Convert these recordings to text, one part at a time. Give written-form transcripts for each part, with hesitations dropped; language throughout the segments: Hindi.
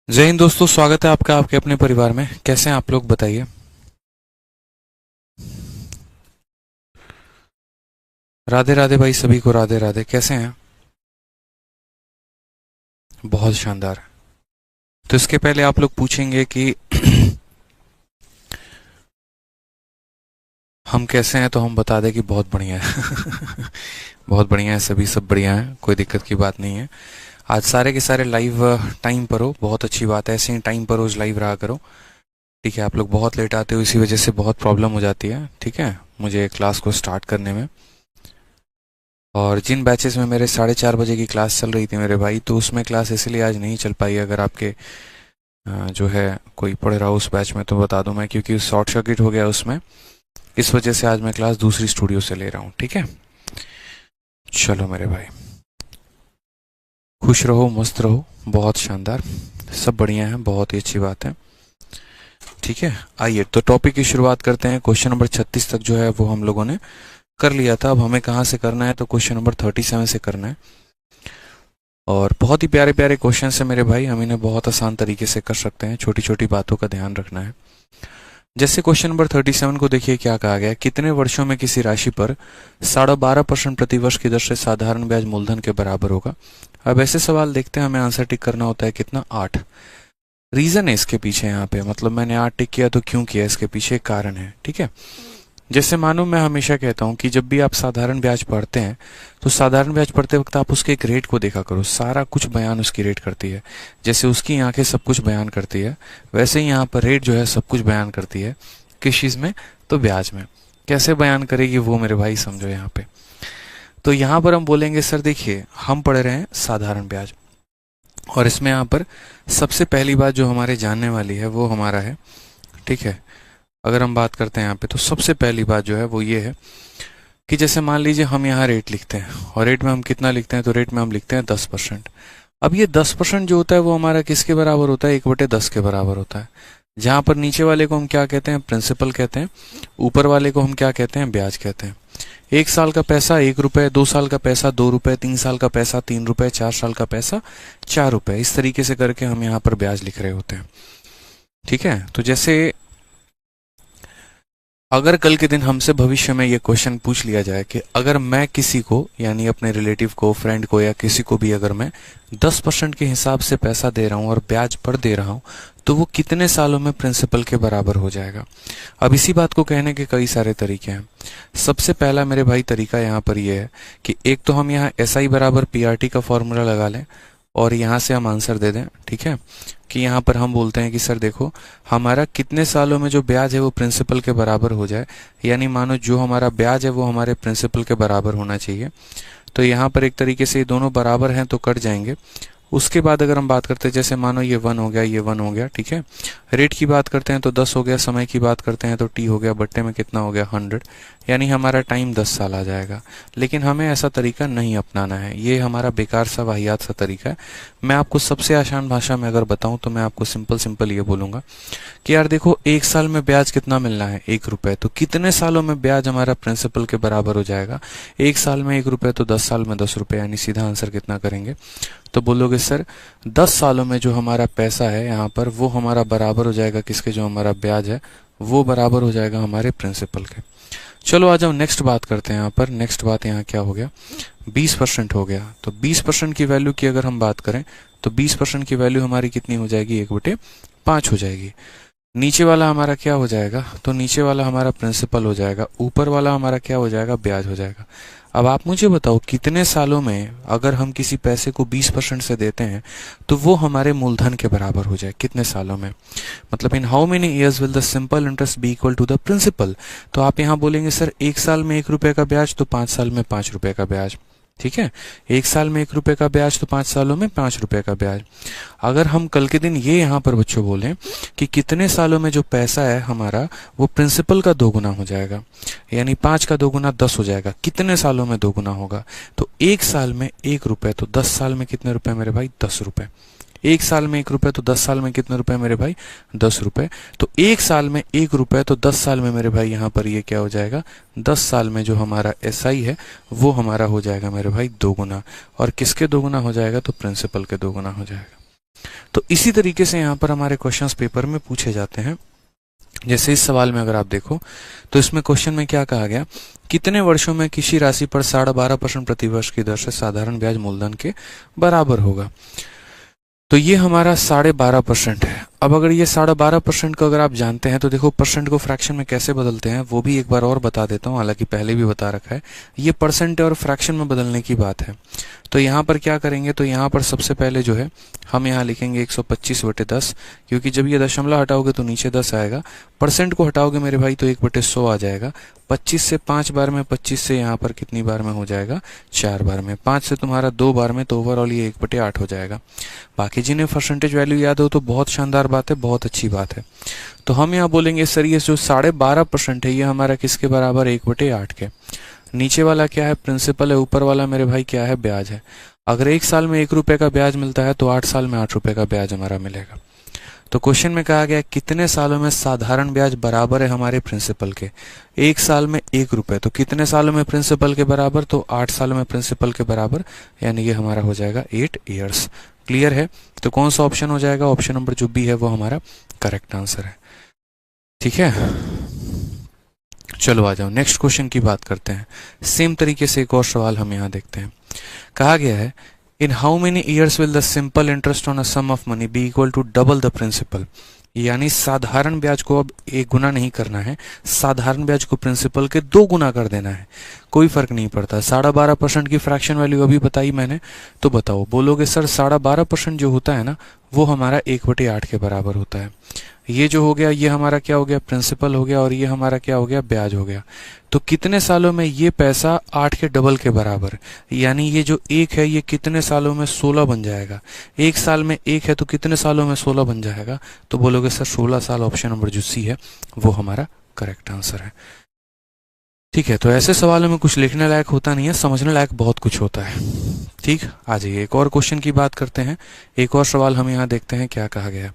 जय हिंद दोस्तों, स्वागत है आपका आपके अपने परिवार में। कैसे हैं आप लोग, बताइए। राधे राधे भाई, सभी को राधे राधे। कैसे हैं? बहुत शानदार। तो इसके पहले आप लोग पूछेंगे कि हम कैसे हैं, तो हम बता दें कि बहुत बढ़िया है। बहुत बढ़िया है, सभी सब बढ़िया है, कोई दिक्कत की बात नहीं है। आज सारे के सारे लाइव टाइम पर हो, बहुत अच्छी बात है। ऐसे ही टाइम पर रोज लाइव रहा करो, ठीक है। आप लोग बहुत लेट आते हो, इसी वजह से बहुत प्रॉब्लम हो जाती है, ठीक है, मुझे क्लास को स्टार्ट करने में। और जिन बैचेस में मेरे 4:30 बजे की क्लास चल रही थी मेरे भाई, तो उसमें क्लास इसलिए आज नहीं चल पाई। अगर आपके जो है कोई पढ़ रहा हो उस बैच में, तो बता दूं मैं, क्योंकि शॉर्ट सर्किट हो गया उसमें, इस वजह से आज मैं क्लास दूसरी स्टूडियो से ले रहा हूँ, ठीक है। चलो मेरे भाई, खुश रहो, मस्त रहो, बहुत शानदार, सब बढ़िया है, बहुत ही अच्छी बात है, ठीक है। आइए तो टॉपिक की शुरुआत करते हैं। क्वेश्चन नंबर 36 तक जो है वो हम लोगों ने कर लिया था। अब हमें कहाँ से करना है, तो क्वेश्चन नंबर 37 से करना है। और बहुत ही प्यारे प्यारे क्वेश्चन है मेरे भाई, हम इन्हें बहुत आसान तरीके से कर सकते हैं। छोटी छोटी बातों का ध्यान रखना है। जैसे क्वेश्चन नंबर 37 को देखिए, क्या कहा गया। कितने वर्षों में किसी राशि पर 12.5% प्रतिवर्ष की दर से साधारण ब्याज मूलधन के बराबर होगा। अब ऐसे सवाल देखते हैं, हमें आंसर टिक करना होता है कितना, 8। रीजन है इसके पीछे, यहाँ पे मतलब मैंने 8 टिक किया तो क्यों किया, इसके पीछे एक कारण है, ठीक है। जैसे मानो, मैं हमेशा कहता हूं कि जब भी आप साधारण ब्याज पढ़ते हैं, तो साधारण ब्याज पढ़ते वक्त आप उसके एक रेट को देखा करो। सारा कुछ बयान उसकी रेट करती है। जैसे उसकी आंखें सब कुछ बयान करती है, वैसे ही यहाँ पर रेट जो है सब कुछ बयान करती है। किस चीज में, तो ब्याज में। कैसे बयान करेगी वो मेरे भाई समझो यहाँ पे। तो यहाँ पर हम बोलेंगे, सर देखिए, हम पढ़ रहे हैं साधारण ब्याज, और इसमें यहाँ पर सबसे पहली बात जो हमारे जानने वाली है वो हमारा है, ठीक है। अगर हम बात करते हैं यहाँ पे, तो सबसे पहली बात जो है वो ये है कि जैसे मान लीजिए हम यहाँ रेट लिखते हैं, और रेट में हम कितना लिखते हैं, तो रेट में हम लिखते हैं 10%। अब ये 10% जो होता है वो हमारा किसके बराबर होता है, 1/10 के बराबर होता है। जहां पर नीचे वाले को हम क्या कहते हैं, प्रिंसिपल कहते हैं। ऊपर वाले को हम क्या कहते हैं, ब्याज कहते हैं। 1 साल का पैसा 1 रुपए, 2 साल का पैसा 2 रुपए, 3 साल का पैसा 3 रुपए, 4 साल का पैसा 4 रुपए। इस तरीके से करके हम यहाँ पर ब्याज लिख रहे होते हैं, ठीक है। तो जैसे अगर कल के दिन हमसे भविष्य में ये क्वेश्चन पूछ लिया जाए कि अगर मैं किसी को, यानी अपने रिलेटिव को, फ्रेंड को, या किसी को भी अगर मैं 10% के हिसाब से पैसा दे रहा हूं और ब्याज पर दे रहा हूं, तो वो कितने सालों में प्रिंसिपल के बराबर हो जाएगा। अब इसी बात को कहने के कई सारे तरीके हैं। सबसे पहला मेरे भाई तरीका यहाँ पर यह है कि एक तो हम यहाँ SI बराबर PRT का फॉर्मूला लगा लें, और यहाँ से हम आंसर दे दें, ठीक है। कि यहाँ पर हम बोलते हैं कि सर देखो, हमारा कितने सालों में जो ब्याज है वो प्रिंसिपल के बराबर हो जाए, यानी मानो जो हमारा ब्याज है वो हमारे प्रिंसिपल के बराबर होना चाहिए। तो यहाँ पर एक तरीके से ये दोनों बराबर हैं तो कट जाएंगे। उसके बाद अगर हम बात करते हैं, जैसे मानो ये 1 हो गया, ये 1 हो गया, ठीक है। रेट की बात करते हैं तो 10 हो गया, समय की बात करते हैं तो T हो गया, बट्टे में कितना हो गया, 100, यानी हमारा टाइम 10 साल आ जाएगा। लेकिन हमें ऐसा तरीका नहीं अपनाना है, ये हमारा बेकार सा वाहियात सा तरीका है। मैं आपको सबसे आसान भाषा में अगर बताऊं, तो मैं आपको सिंपल सिंपल ये बोलूंगा कि यार देखो, 1 साल में ब्याज कितना मिलना है, 1 रुपए, तो कितने सालों में ब्याज हमारा प्रिंसिपल के बराबर हो जाएगा। 1 साल में 1 रुपए, तो 10 साल में 10 रुपए, यानी सीधा आंसर कितना करेंगे, तो बोलोगे सर 10 सालों में जो हमारा पैसा है यहाँ पर, वो हमारा बराबर हो जाएगा किसके, जो हमारा ब्याज है वो बराबर हो जाएगा हमारे प्रिंसिपल के। चलो आज हम नेक्स्ट बात करते हैं। यहाँ पर नेक्स्ट बात यहाँ क्या हो गया, 20% हो गया। तो 20% की वैल्यू की अगर हम बात करें, तो 20% की वैल्यू हमारी कितनी हो जाएगी, 1/5 हो जाएगी। नीचे वाला हमारा क्या हो जाएगा, तो नीचे वाला हमारा प्रिंसिपल हो जाएगा, ऊपर वाला हमारा क्या हो जाएगा, ब्याज हो जाएगा। अब आप मुझे बताओ, कितने सालों में अगर हम किसी पैसे को 20% से देते हैं तो वो हमारे मूलधन के बराबर हो जाए, कितने सालों में, मतलब in how many years will the simple interest be equal to the principal. तो आप यहाँ बोलेंगे सर 1 साल में 1 रुपए का ब्याज, तो 5 साल में 5 रुपए का ब्याज, ठीक है। 1 साल में 1 रुपए का ब्याज, तो 5 सालों में 5 रुपए का ब्याज। अगर हम कल के दिन ये यहाँ पर बच्चों बोलें कि कितने सालों में जो पैसा है हमारा वो प्रिंसिपल का 2 गुना हो जाएगा, यानी 5 का 2 गुना 10 हो जाएगा, कितने सालों में 2 गुना होगा, तो 1 साल में 1 रुपए, तो 10 साल में कितने रुपए मेरे भाई, 10 रुपए। 1 साल में 1 रुपए, तो 10 साल में कितने रुपए मेरे भाई, 10 रुपए। तो 1 साल में 1 रुपए, तो 10 साल में मेरे भाई यहाँ पर ये क्या हो जाएगा, 10 साल में जो हमारा SI है वो हमारा हो जाएगा मेरे भाई 2 गुना। और किसके 2 गुना हो जाएगा, तो प्रिंसिपल के 2 गुना हो जाएगा। तो इसी तरीके से यहाँ पर हमारे क्वेश्चंस पेपर में पूछे जाते हैं। जैसे इस सवाल में अगर आप देखो तो इसमें क्वेश्चन में क्या कहा गया, कितने वर्षों में किसी राशि पर 12.5% प्रतिवर्ष की दर से साधारण ब्याज मूलधन के बराबर होगा। तो ये हमारा 12.5% है। अब अगर ये 12.5% को अगर आप जानते हैं तो देखो परसेंट को फ्रैक्शन में कैसे बदलते हैं वो भी एक बार और बता देता हूँ, हालांकि पहले भी बता रखा है। ये परसेंट और फ्रैक्शन में बदलने की बात है। तो यहाँ पर क्या करेंगे, तो यहाँ पर सबसे पहले जो है हम यहाँ लिखेंगे 125/10, क्योंकि जब ये दशमलव हटाओगे तो नीचे 10 आएगा। परसेंट को हटाओगे मेरे भाई तो 1/100 आ जाएगा। 25 से 5 बार में, 25 से यहाँ पर कितनी बार में हो जाएगा, 4 बार में। 5 से तुम्हारा 2 बार में, तो ओवरऑल ये 1/8 हो जाएगा। बाकी जिन्हें परसेंटेज वैल्यू याद हो तो बहुत शानदार बात है, बहुत अच्छी बात है। तो हम यहाँ बोलेंगे सर ये जो 12.5% है ये हमारा किसके बराबर, 1/8 के। नीचे वाला क्या है, प्रिंसिपल है। ऊपर वाला मेरे भाई क्या है, ब्याज है। अगर 1 साल में 1 रुपए का ब्याज मिलता है तो 8 साल में 8 रुपए का ब्याज हमारा मिलेगा। तो क्वेश्चन में कहा गया कितने सालों में साधारण ब्याज बराबर है हमारे प्रिंसिपल के। 1 साल में 1 रुपए, तो कितने सालों में प्रिंसिपल के बराबर, तो 8 सालों में प्रिंसिपल के बराबर, यानी ये हमारा हो जाएगा 8 ईयर्स। क्लियर है। तो कौन सा ऑप्शन हो जाएगा, ऑप्शन नंबर जो बी है वो हमारा करेक्ट आंसर है। ठीक है, चलो आ जाओ नेक्स्ट क्वेश्चन की बात करते हैं। सेम तरीके से एक और सवाल हम यहाँ देखते हैं। कहा गया है in how many years will the simple interest on a sum of money be equal to double the principal. यानी साधारण ब्याज को अब 1 गुना नहीं करना है, साधारण ब्याज को प्रिंसिपल के 2 गुना कर देना है। कोई फर्क नहीं पड़ता। 12.5% की फ्रैक्शन वैल्यू अभी बताई मैंने, तो बताओ, बोलोगे सर 12.5% जो होता है ना वो हमारा 1/8 के बराबर होता है। ये जो हो गया ये हमारा क्या हो गया, प्रिंसिपल हो गया, और ये हमारा क्या हो गया, ब्याज हो गया। तो कितने सालों में ये पैसा 8 के डबल के बराबर, यानी ये जो 1 है ये कितने सालों में 16 बन जाएगा। 1 साल में 1 है तो कितने सालों में 16 बन जाएगा, तो बोलोगे सर 16 साल। ऑप्शन नंबर जो सी है वो हमारा करेक्ट आंसर है। ठीक है, तो ऐसे सवालों में कुछ लिखने लायक होता नहीं है, समझने लायक बहुत कुछ होता है। ठीक, आ जाइए एक और क्वेश्चन की बात करते हैं। एक और सवाल हम यहाँ देखते हैं क्या कहा गया है।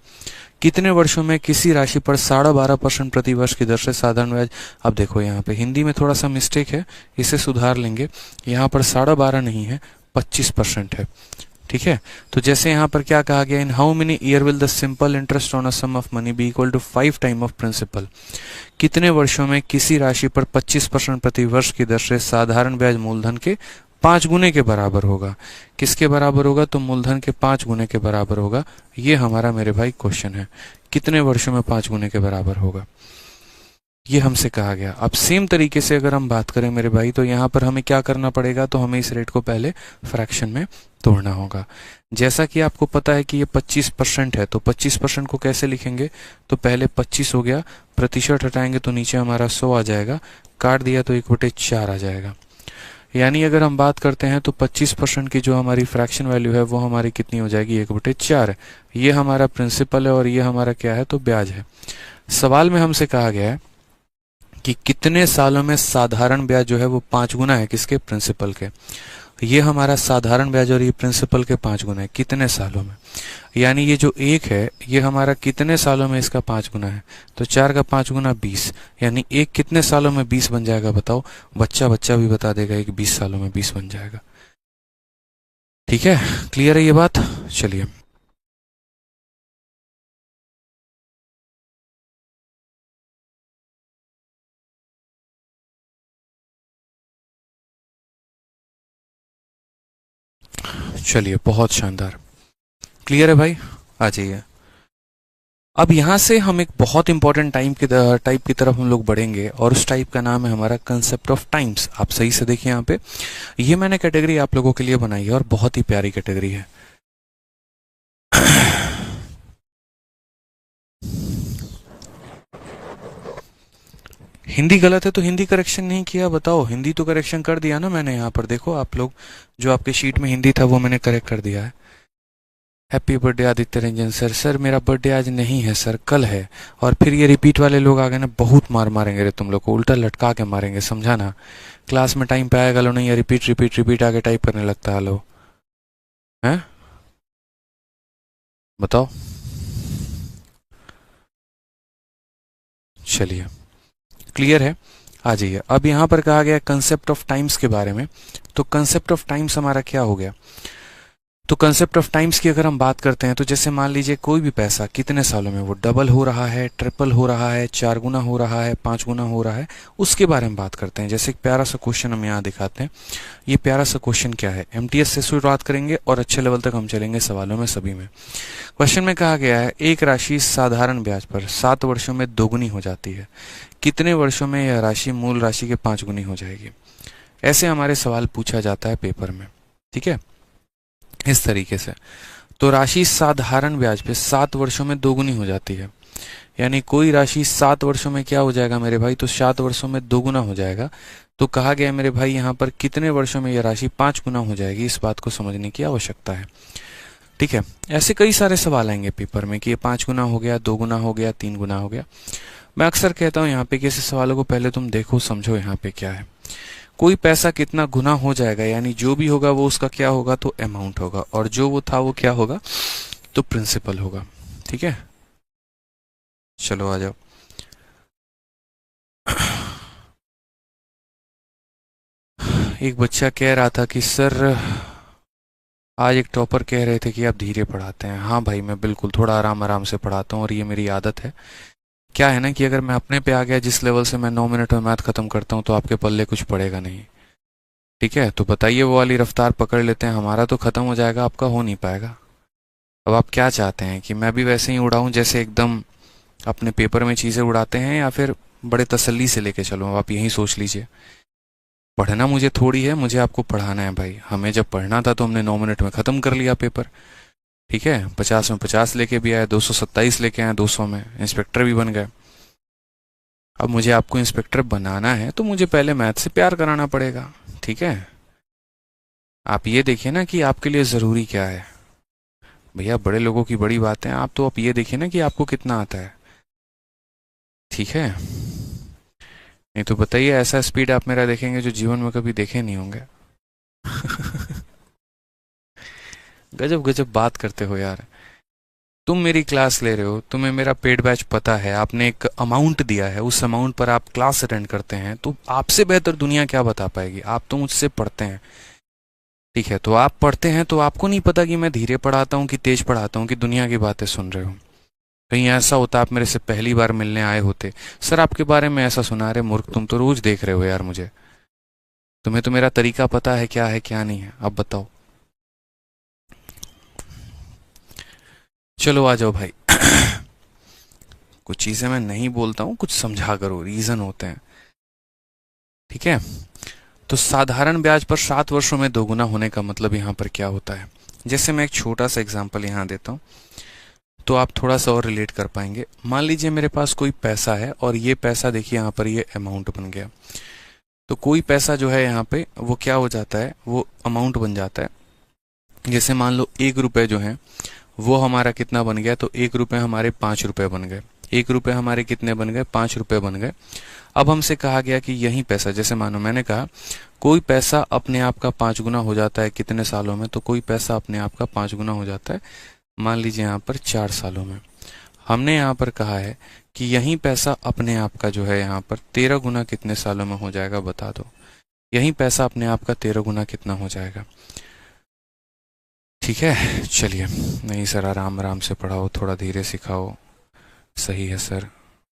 कितने वर्षों में किसी राशि पर 12.5% प्रति वर्ष की दर से साधारण ब्याज। अब देखो यहाँ पे हिंदी में थोड़ा सा मिस्टेक है, इसे सुधार लेंगे। यहाँ पर 12.5 नहीं है, 25% है। ठीक है, तो जैसे यहाँ पर क्या कहा गया, in how many year will the simple interest on a sum of money be equal to 5 time of principal. कितने वर्षों में किसी राशि पर 25% प्रति वर्ष की दर से साधारण ब्याज मूलधन के 5 गुने के बराबर होगा। किसके बराबर होगा, तो मूलधन के 5 गुने के बराबर होगा। ये हमारा मेरे भाई क्वेश्चन है, कितने वर्षों में 5 गुने के बराबर होगा, ये हमसे कहा गया। अब सेम तरीके से अगर हम बात करें मेरे भाई, तो यहाँ पर हमें क्या करना पड़ेगा, तो हमें इस रेट को पहले फ्रैक्शन में तोड़ना होगा। जैसा कि आपको पता है कि ये 25% है, तो 25% को कैसे लिखेंगे, तो पहले 25 हो गया, प्रतिशत हटाएंगे तो नीचे हमारा 100 आ जाएगा, काट दिया तो 1/4 आ जाएगा। यानी अगर हम बात करते हैं तो 25% की जो हमारी फ्रैक्शन वैल्यू है वो हमारी कितनी हो जाएगी, 1/4। ये हमारा प्रिंसिपल है और ये हमारा क्या है, तो ब्याज है। सवाल में हमसे कहा गया है कि कितने सालों में साधारण ब्याज जो है वो 5 गुना है किसके, प्रिंसिपल के। ये हमारा साधारण ब्याज और ये प्रिंसिपल के 5 गुना है, कितने सालों में। यानी ये जो 1 है ये हमारा कितने सालों में इसका 5 गुना है, तो 4 का 5 गुना 20, यानी 1 कितने सालों में 20 बन जाएगा, बताओ। बच्चा भी बता देगा कि 20 सालों में 20 बन जाएगा। ठीक है, क्लियर है ये बात। चलिए चलिए, बहुत शानदार, क्लियर है भाई, आ जाइए। अब यहाँ से हम एक बहुत इंपॉर्टेंट टाइप की तरफ हम लोग बढ़ेंगे, और उस टाइप का नाम है हमारा कंसेप्ट ऑफ टाइम्स। आप सही से देखिए यहाँ पे, ये मैंने कैटेगरी आप लोगों के लिए बनाई है और बहुत ही प्यारी कैटेगरी है। हिंदी गलत है तो हिंदी करेक्शन नहीं किया, बताओ। हिंदी तो करेक्शन कर दिया ना मैंने। यहाँ पर देखो आप लोग, जो आपके शीट में हिंदी था वो मैंने करेक्ट कर दिया है। Happy birthday Aditya Ranjan sir. Sir मेरा बर्थडे आज नहीं है सर, कल है। और फिर ये रिपीट वाले लोग आ गए ना, बहुत मार मारेंगे रे तुम लोग को, उल्टा लटका के मारेंगे, समझा ना। क्लास में टाइम पे आएगा लो नहीं, रिपीट रिपीट रिपीट आगे टाइप करने लगता है लो, हैं, बताओ। चलिए, क्लियर है, आ जाइए। अब यहाँ पर कहा गया कंसेप्ट ऑफ टाइम्स के बारे में। तो कंसेप्ट ऑफ टाइम्स हमारा क्या हो गया, तो कंसेप्ट ऑफ टाइम्स की अगर हम बात करते हैं तो जैसे मान लीजिए कोई भी पैसा कितने सालों में वो डबल हो रहा है, ट्रिपल हो रहा है, 4 गुना हो रहा है, 5 गुना हो रहा है, उसके बारे में बात करते हैं। जैसे एक प्यारा सा क्वेश्चन हम यहाँ दिखाते हैं। ये प्यारा सा क्वेश्चन क्या है, एमटीएस से शुरुआत करेंगे और अच्छे लेवल तक हम चलेंगे सवालों में सभी में। क्वेश्चन में कहा गया है एक राशि साधारण ब्याज पर 7 वर्षों में दोगुनी हो जाती है, कितने वर्षों में यह राशि मूल राशि के 5 गुनी हो जाएगी। ऐसे हमारे सवाल पूछा जाता है पेपर में, ठीक है, इस तरीके से। तो राशि साधारण ब्याज पे 7 वर्षों में दोगुनी हो जाती है, यानी कोई राशि 7 वर्षों में क्या हो जाएगा मेरे भाई, तो 7 वर्षों में दोगुना हो जाएगा। तो कहा गया मेरे भाई यहाँ पर कितने वर्षों में यह राशि 5 गुना हो जाएगी, इस बात को समझने की आवश्यकता है, ठीक है। ऐसे कई सारे सवाल आएंगे पेपर में कि ये 5 गुना हो गया, 2 गुना हो गया, 3 गुना हो गया। मैं अक्सर कहता हूँ यहाँ पे कि ऐसे सवालों को पहले तुम देखो, समझो यहाँ पे क्या है। कोई पैसा कितना गुना हो जाएगा, यानी जो भी होगा वो उसका क्या होगा, तो अमाउंट होगा, और जो वो था वो क्या होगा, तो प्रिंसिपल होगा, ठीक है। चलो आ जाओ। एक बच्चा कह रहा था कि सर आज एक टॉपर कह रहे थे कि आप धीरे पढ़ाते हैं। हाँ भाई, मैं बिल्कुल थोड़ा आराम आराम से पढ़ाता हूँ और ये मेरी आदत है। क्या है ना कि अगर मैं अपने पे आ गया जिस लेवल से मैं 9 मिनट में मैथ खत्म करता हूँ तो आपके पल्ले कुछ पड़ेगा नहीं, ठीक है। तो बताइए वो वाली रफ्तार पकड़ लेते हैं, हमारा तो खत्म हो जाएगा, आपका हो नहीं पाएगा। अब आप क्या चाहते हैं कि मैं भी वैसे ही उड़ाऊं जैसे एकदम अपने पेपर में चीजें उड़ाते हैं, या फिर बड़े तसल्ली से लेके चलूं। अब आप यही सोच लीजिए। पढ़ना मुझे थोड़ी है, मुझे आपको पढ़ाना है भाई। हमें जब पढ़ना था तो हमने 9 मिनट में खत्म कर लिया पेपर, ठीक है। 50 में 50 लेके भी आए, 227 लेके आए, 200 में इंस्पेक्टर भी बन गए। अब मुझे आपको इंस्पेक्टर बनाना है तो मुझे पहले मैथ से प्यार कराना पड़ेगा, ठीक है। आप ये देखिए ना कि आपके लिए जरूरी क्या है। भैया बड़े लोगों की बड़ी बातें, आप तो आप ये देखिए ना कि आपको कितना आता है, ठीक है। नहीं तो बताइए, ऐसा स्पीड आप मेरा देखेंगे जो जीवन में कभी देखे नहीं होंगे। गजब गजब बात करते हो यार। तुम मेरी क्लास ले रहे हो, तुम्हें मेरा पेड बैच पता है, आपने एक अमाउंट दिया है, उस अमाउंट पर आप क्लास अटेंड करते हैं, तो आपसे बेहतर दुनिया क्या बता पाएगी। आप तो मुझसे पढ़ते हैं, ठीक है। तो आप पढ़ते हैं तो आपको नहीं पता कि मैं धीरे पढ़ाता हूँ कि तेज पढ़ाता हूँ, कि दुनिया की बातें सुन रहे हो। कहीं ऐसा होता आप मेरे से पहली बार मिलने आए होते, सर आपके बारे में ऐसा सुना रहे, मूर्ख तुम तो रोज देख रहे हो यार मुझे, तुम्हें तो मेरा तरीका पता है क्या नहीं है, अब बताओ। चलो आ जाओ भाई। कुछ चीजें मैं नहीं बोलता हूँ, कुछ समझा करो, रीजन होते हैं, ठीक है। तो साधारण ब्याज पर 7 वर्षों में दोगुना होने का मतलब यहाँ पर क्या होता है। जैसे मैं एक छोटा सा एग्जांपल यहाँ देता हूँ तो आप थोड़ा सा और रिलेट कर पाएंगे। मान लीजिए मेरे पास कोई पैसा है और ये पैसा देखिए यहाँ पर ये अमाउंट बन गया। तो कोई पैसा जो है यहाँ पे वो क्या हो जाता है, वो अमाउंट बन जाता है। जैसे मान लो 1 रुपए जो है वो हमारा कितना बन गया, तो 1 रुपए हमारे 5 रुपए बन गए। 1 रुपए हमारे कितने बन गए, 5 रुपए बन गए। अब हमसे कहा गया कि यही पैसा, जैसे मानो मैंने कहा कोई पैसा अपने आप का 5 गुना हो जाता है कितने सालों में, तो कोई पैसा अपने आप का 5 गुना हो जाता है मान लीजिए यहाँ पर 4 सालों में। हमने यहाँ पर कहा है कि यही पैसा अपने आप का जो है यहाँ पर 13 गुना कितने सालों में हो जाएगा, बता दो। यही पैसा अपने आप का 13 गुना कितना हो जाएगा, ठीक है। चलिए, नहीं सर आराम आराम से पढ़ाओ, थोड़ा धीरे सिखाओ। सही है सर,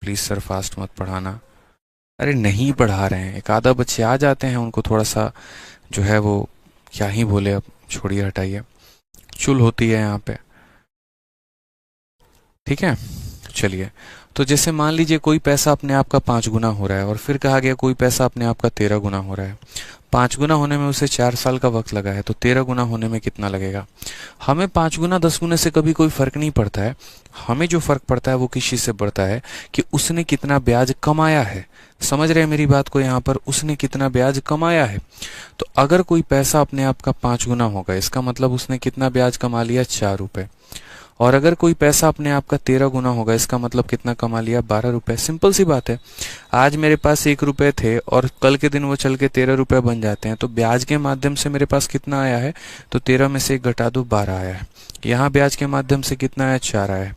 प्लीज सर फास्ट मत पढ़ाना। अरे नहीं पढ़ा रहे हैं, एक आधा बच्चे आ जाते हैं, उनको थोड़ा सा जो है वो क्या ही बोले, अब छोड़िए हटाइए, चुल होती है यहाँ पे, ठीक है। चलिए, तो जैसे मान लीजिए कोई पैसा अपने आप का 5 गुना हो रहा है और फिर कहा गया कोई पैसा अपने आप का 13 गुना हो रहा है। 5 गुना होने में उसे 4 साल का वक्त लगा है, तो 13 गुना होने में कितना लगेगा। हमें 5 गुना 10 गुने से कभी कोई फर्क नहीं पड़ता है। हमें जो फर्क पड़ता है वो किस चीज से पड़ता है कि उसने कितना ब्याज कमाया है। समझ रहे हैं मेरी बात को, यहाँ पर उसने कितना ब्याज कमाया है। तो अगर कोई पैसा अपने आप का 5 गुना होगा, इसका मतलब उसने कितना ब्याज कमा लिया, 4 रुपए। और अगर कोई पैसा अपने आप का 13 गुना होगा, इसका मतलब कितना कमा लिया, 12 रुपए। सिंपल सी बात है। आज मेरे पास 1 रुपए थे और कल के दिन वो चल के 13 रुपए बन जाते हैं, तो ब्याज के माध्यम से मेरे पास कितना आया है, तो 13 में से 1 घटा दो 12 आया है। यहाँ ब्याज के माध्यम से कितना आया, 4 आया है।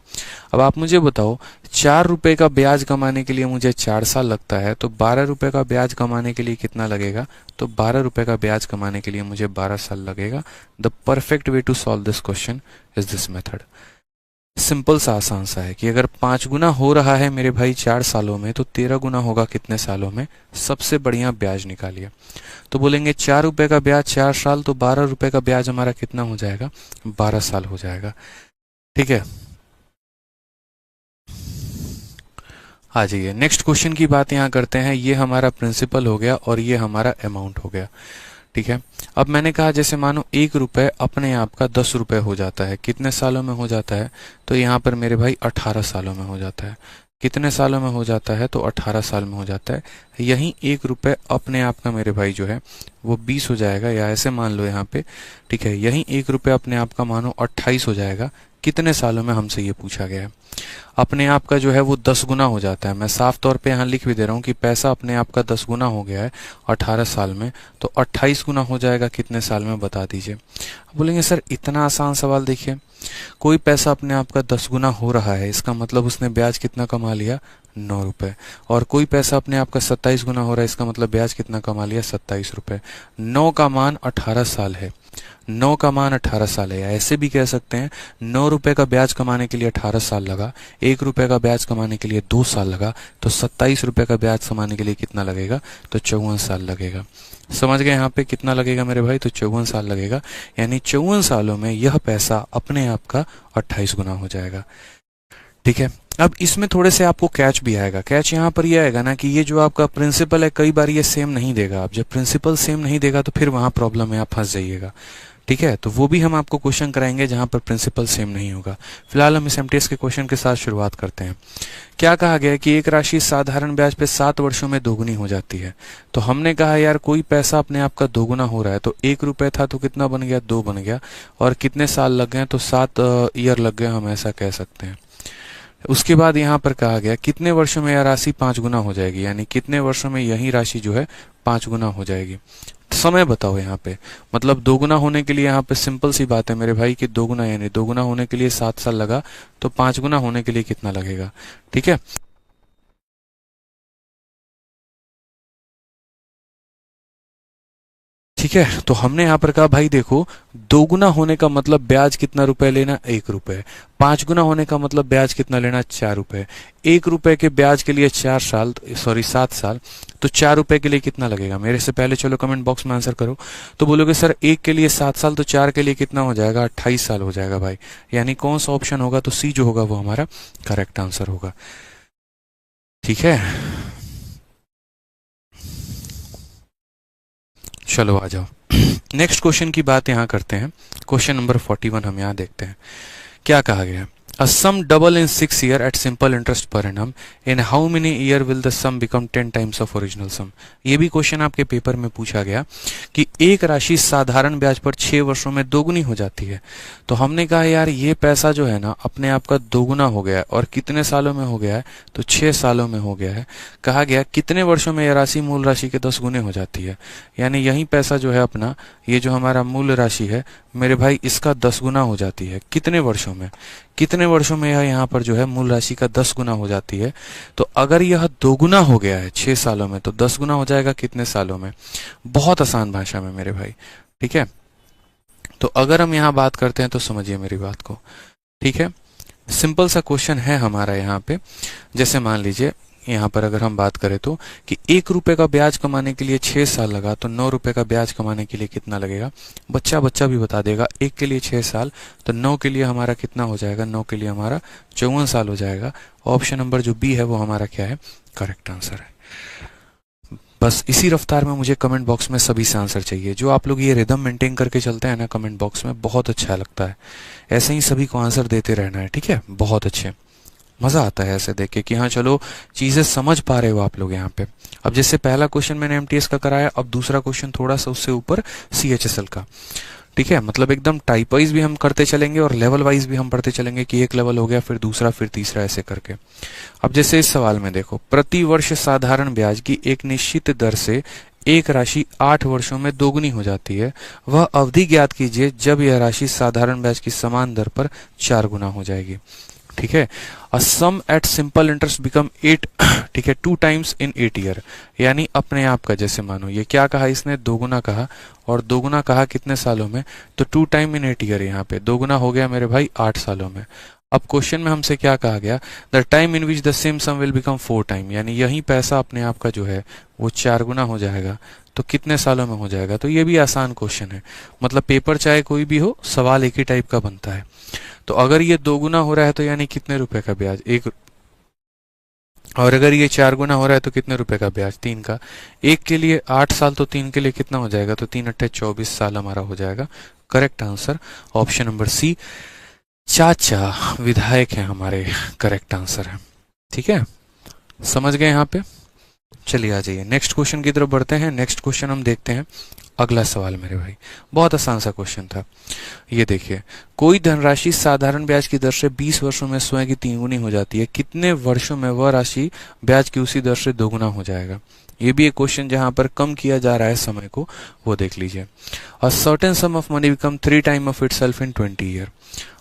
अब आप मुझे बताओ 4 रुपए का ब्याज कमाने के लिए मुझे 4 साल लगता है, तो 12 रुपए का ब्याज कमाने के लिए कितना लगेगा, तो 12 रुपए का ब्याज कमाने के लिए मुझे 12 साल लगेगा। The perfect way to solve this question is this method. Simple सा आसान सा है कि अगर 5 गुना हो रहा है मेरे भाई 4 सालों में, तो 13 गुना होगा कितने सालों में, सबसे बढ़िया ब्याज निकालिए। तो बोलेंगे 4 रुपए का ब्याज 4 साल, तो 12 रुपए का ब्याज हमारा कितना हो जाएगा, 12 साल हो जाएगा। ठीक है, आ जाइए नेक्स्ट क्वेश्चन की बात यहाँ करते हैं। ये हमारा प्रिंसिपल हो गया और ये हमारा अमाउंट हो गया। ठीक है, अब मैंने कहा जैसे मानो 1 रुपए अपने आप का 10 रुपए हो जाता है, कितने सालों में हो जाता है, तो यहाँ पर मेरे भाई 18 सालों में हो जाता है। कितने सालों में हो जाता है, तो 18 साल में हो जाता है। यहीं 1 रुपए अपने आप का मेरे भाई जो है वो 20 हो जाएगा, या ऐसे मान लो यहाँ पे। ठीक है, यहीं 1 रुपए अपने आप का मानो 28 हो जाएगा। कितने सालों में हमसे ये पूछा गया है। अपने आप का जो है वो 10 गुना हो जाता है। मैं साफ तौर पे यहाँ लिख भी दे रहा हूँ कि पैसा अपने आप का 10 गुना हो गया है 18 साल में, तो 28 गुना हो जाएगा कितने साल में, बता दीजिए। बोलेंगे सर इतना आसान सवाल, देखिए कोई पैसा अपने आप का 10 गुना हो रहा है, इसका मतलब उसने ब्याज कितना कमा लिया, 9 रुपए। और कोई पैसा अपने आप का 27 गुना हो रहा है, इसका मतलब ब्याज कितना कमा लिया, 27 रुपए। 9 का मान 18 साल है, 9 का मान 18 साल है। ऐसे भी कह सकते हैं 9 रुपए का ब्याज कमाने के लिए 18 साल लगा, 1 रुपए का ब्याज कमाने के लिए 2 साल लगा, तो 27 रुपए का ब्याज कमाने के लिए कितना लगेगा, तो 54 साल लगेगा। समझ गए यहाँ पे कितना लगेगा मेरे भाई, तो 54 साल लगेगा। यानी 54 सालों में यह पैसा अपने आप का 28 गुना हो जाएगा। ठीक है, अब इसमें थोड़े से आपको कैच भी आएगा। कैच यहाँ पर ये आएगा ना कि ये जो आपका प्रिंसिपल है कई बार ये सेम नहीं देगा। आप जब प्रिंसिपल सेम नहीं देगा तो फिर वहां प्रॉब्लम है, आप फंस जाइएगा। ठीक है, तो वो भी हम आपको क्वेश्चन कराएंगे जहां पर प्रिंसिपल सेम नहीं होगा। फिलहाल हम इस एमटीएस के क्वेश्चन के साथ शुरुआत करते हैं। क्या कहा गया है कि एक राशि साधारण ब्याज पे 7 वर्षों में दोगुनी हो जाती है। तो हमने कहा यार कोई पैसा अपने आप का दोगुना हो रहा है, तो 1 रुपए था तो कितना बन गया, 2 बन गया, और कितने साल लग गए, तो 7 ईयर लग गए, हम ऐसा कह सकते हैं। उसके बाद यहाँ पर कहा गया कितने वर्षों में यह राशि 5 गुना हो जाएगी, यानी कितने वर्षों में यही राशि जो है 5 गुना हो जाएगी। समय बताओ यहाँ पे, मतलब 2 गुना होने के लिए यहाँ पे सिंपल सी बात है मेरे भाई कि 2 गुना, यानी 2 गुना होने के लिए 7 साल लगा, तो 5 गुना होने के लिए कितना लगेगा। ठीक है, ठीक है, तो हमने यहाँ पर कहा भाई देखो 2 गुना होने का मतलब ब्याज कितना रुपए लेना, 1 रुपए। 5 गुना होने का मतलब ब्याज कितना लेना, 4 रुपए। 1 रुपए के ब्याज के लिए 7 साल, तो 4 रुपए के लिए कितना लगेगा। मेरे से पहले चलो कमेंट बॉक्स में आंसर करो। तो बोलोगे सर 1 के लिए 7 साल, तो 4 के लिए कितना हो जाएगा, 28 साल हो जाएगा भाई। यानी कौन सा ऑप्शन होगा, तो सी जो होगा वो हमारा करेक्ट आंसर होगा। ठीक है, चलो आ जाओ नेक्स्ट क्वेश्चन की बात यहाँ करते हैं। क्वेश्चन नंबर 41 हम यहाँ देखते हैं। क्या कहा गया है, A sum double in 6 years at simple interest per annum. In how many year will the sum become 10 times of original sum? ये भी क्वेश्चन आपके पेपर में पूछा गया कि एक राशि साधारण ब्याज पर 6 वर्षों में दोगुनी हो जाती है। तो हमने कहा यार ये पैसा जो है ना अपने आप का दोगुना हो गया है, और कितने सालों में हो गया है, तो 6 सालों में हो गया है। कहा गया कितने वर्षों में यह राशि मूल राशि के 10 गुने हो जाती है। यानी यही पैसा जो है अपना, ये जो हमारा मूल राशि है मेरे भाई, इसका 10 गुना हो जाती है। कितने वर्षों में, कितने वर्षों में यह यहाँ पर जो है मूल राशि का 10 गुना हो जाती है। तो अगर यह 2 गुना हो गया है 6 सालों में, तो 10 गुना हो जाएगा कितने सालों में। बहुत आसान भाषा में मेरे भाई। ठीक है, तो अगर हम यहाँ बात करते हैं तो समझिए मेरी बात को। ठीक है, सिंपल सा क्वेश्चन है हमारा यहाँ पे। जैसे मान लीजिए यहाँ पर अगर हम बात करें तो कि 1 रुपए का ब्याज कमाने के लिए 6 साल लगा, तो 9 रुपए का ब्याज कमाने के लिए कितना लगेगा। बच्चा भी बता देगा। 1 के लिए 6 साल, तो 9 के लिए हमारा कितना हो जाएगा, 9 के लिए हमारा 54 साल हो जाएगा। ऑप्शन नंबर जो बी है वो हमारा क्या है, करेक्ट आंसर है। बस इसी रफ्तार में मुझे कमेंट बॉक्स में सभी से आंसर चाहिए। जो आप लोग ये रिदम मेंटेन करके चलते हैं ना कमेंट बॉक्स में, बहुत अच्छा लगता है। ऐसे ही सभी को आंसर देते रहना है। ठीक है, बहुत अच्छे, मजा आता है ऐसे देख के कि हाँ चलो चीजें समझ पा रहे हो आप लोग यहाँ पे। अब जैसे पहला क्वेश्चन मैंने एमटीएस का कराया, अब दूसरा क्वेश्चन थोड़ा सा उससे ऊपर सीएचएसएल का। ठीक है, मतलब एकदम टाइप वाइज भी हम करते चलेंगे और लेवल वाइज भी हम पढ़ते चलेंगे कि एक लेवल हो गया फिर दूसरा फिर तीसरा ऐसे करके। अब जैसे इस सवाल में देखो, प्रति वर्ष साधारण ब्याज की एक निश्चित दर से एक राशि 8 वर्षों में दोगुनी हो जाती है, वह अवधि ज्ञात कीजिए जब यह राशि साधारण ब्याज की समान दर पर 4 गुना हो जाएगी। ठीक है, अ सम एट सिंपल इंटरेस्ट बिकम 8 ठीक है 2 टाइम्स इन 8 ईयर, यानी अपने आप का जैसे मानो ये क्या कहा इसने, दोगुना कहा, और दोगुना कहा कितने सालों में, तो 2 टाइम इन 8 ईयर, यहाँ पे दोगुना हो गया मेरे भाई 8 सालों में। अब क्वेश्चन में हमसे क्या कहा गया, the time in which the same sum will become 4 time, यानी यही पैसा अपने आप का जो है वो 4 गुना हो जाएगा, तो कितने सालों में हो जाएगा। तो ये भी आसान क्वेश्चन है, मतलब पेपर चाहे कोई भी हो सवाल एक ही टाइप का बनता है। तो अगर ये 2 गुना हो रहा है तो यानी कितने रुपए का ब्याज, 1, और अगर ये 4 गुना हो रहा है तो कितने रुपए का ब्याज, 3 का। एक के लिए 8 साल, तो 3 के लिए कितना हो जाएगा, तो 3 अट्ठे 24 साल हमारा हो जाएगा। Correct answer option number C, चाचा विधायक है हमारे, करेक्ट आंसर है। ठीक है, समझ गए यहाँ पे। चलिए आ जाइए नेक्स्ट क्वेश्चन की तरफ बढ़ते हैं। नेक्स्ट क्वेश्चन हम देखते हैं, अगला सवाल मेरे भाई बहुत आसान सा क्वेश्चन था। ये देखिए, कोई धनराशि साधारण ब्याज की दर से 20 वर्षों में स्वयं की 3 गुनी हो जाती है, कितने वर्षों में वह राशि ब्याज की उसी दर से 2 गुना हो जाएगा। ये भी एक क्वेश्चन जहां पर कम किया जा रहा है समय को, वो देख लीजिए। A certain some of money become 3 time of itself in 20 year.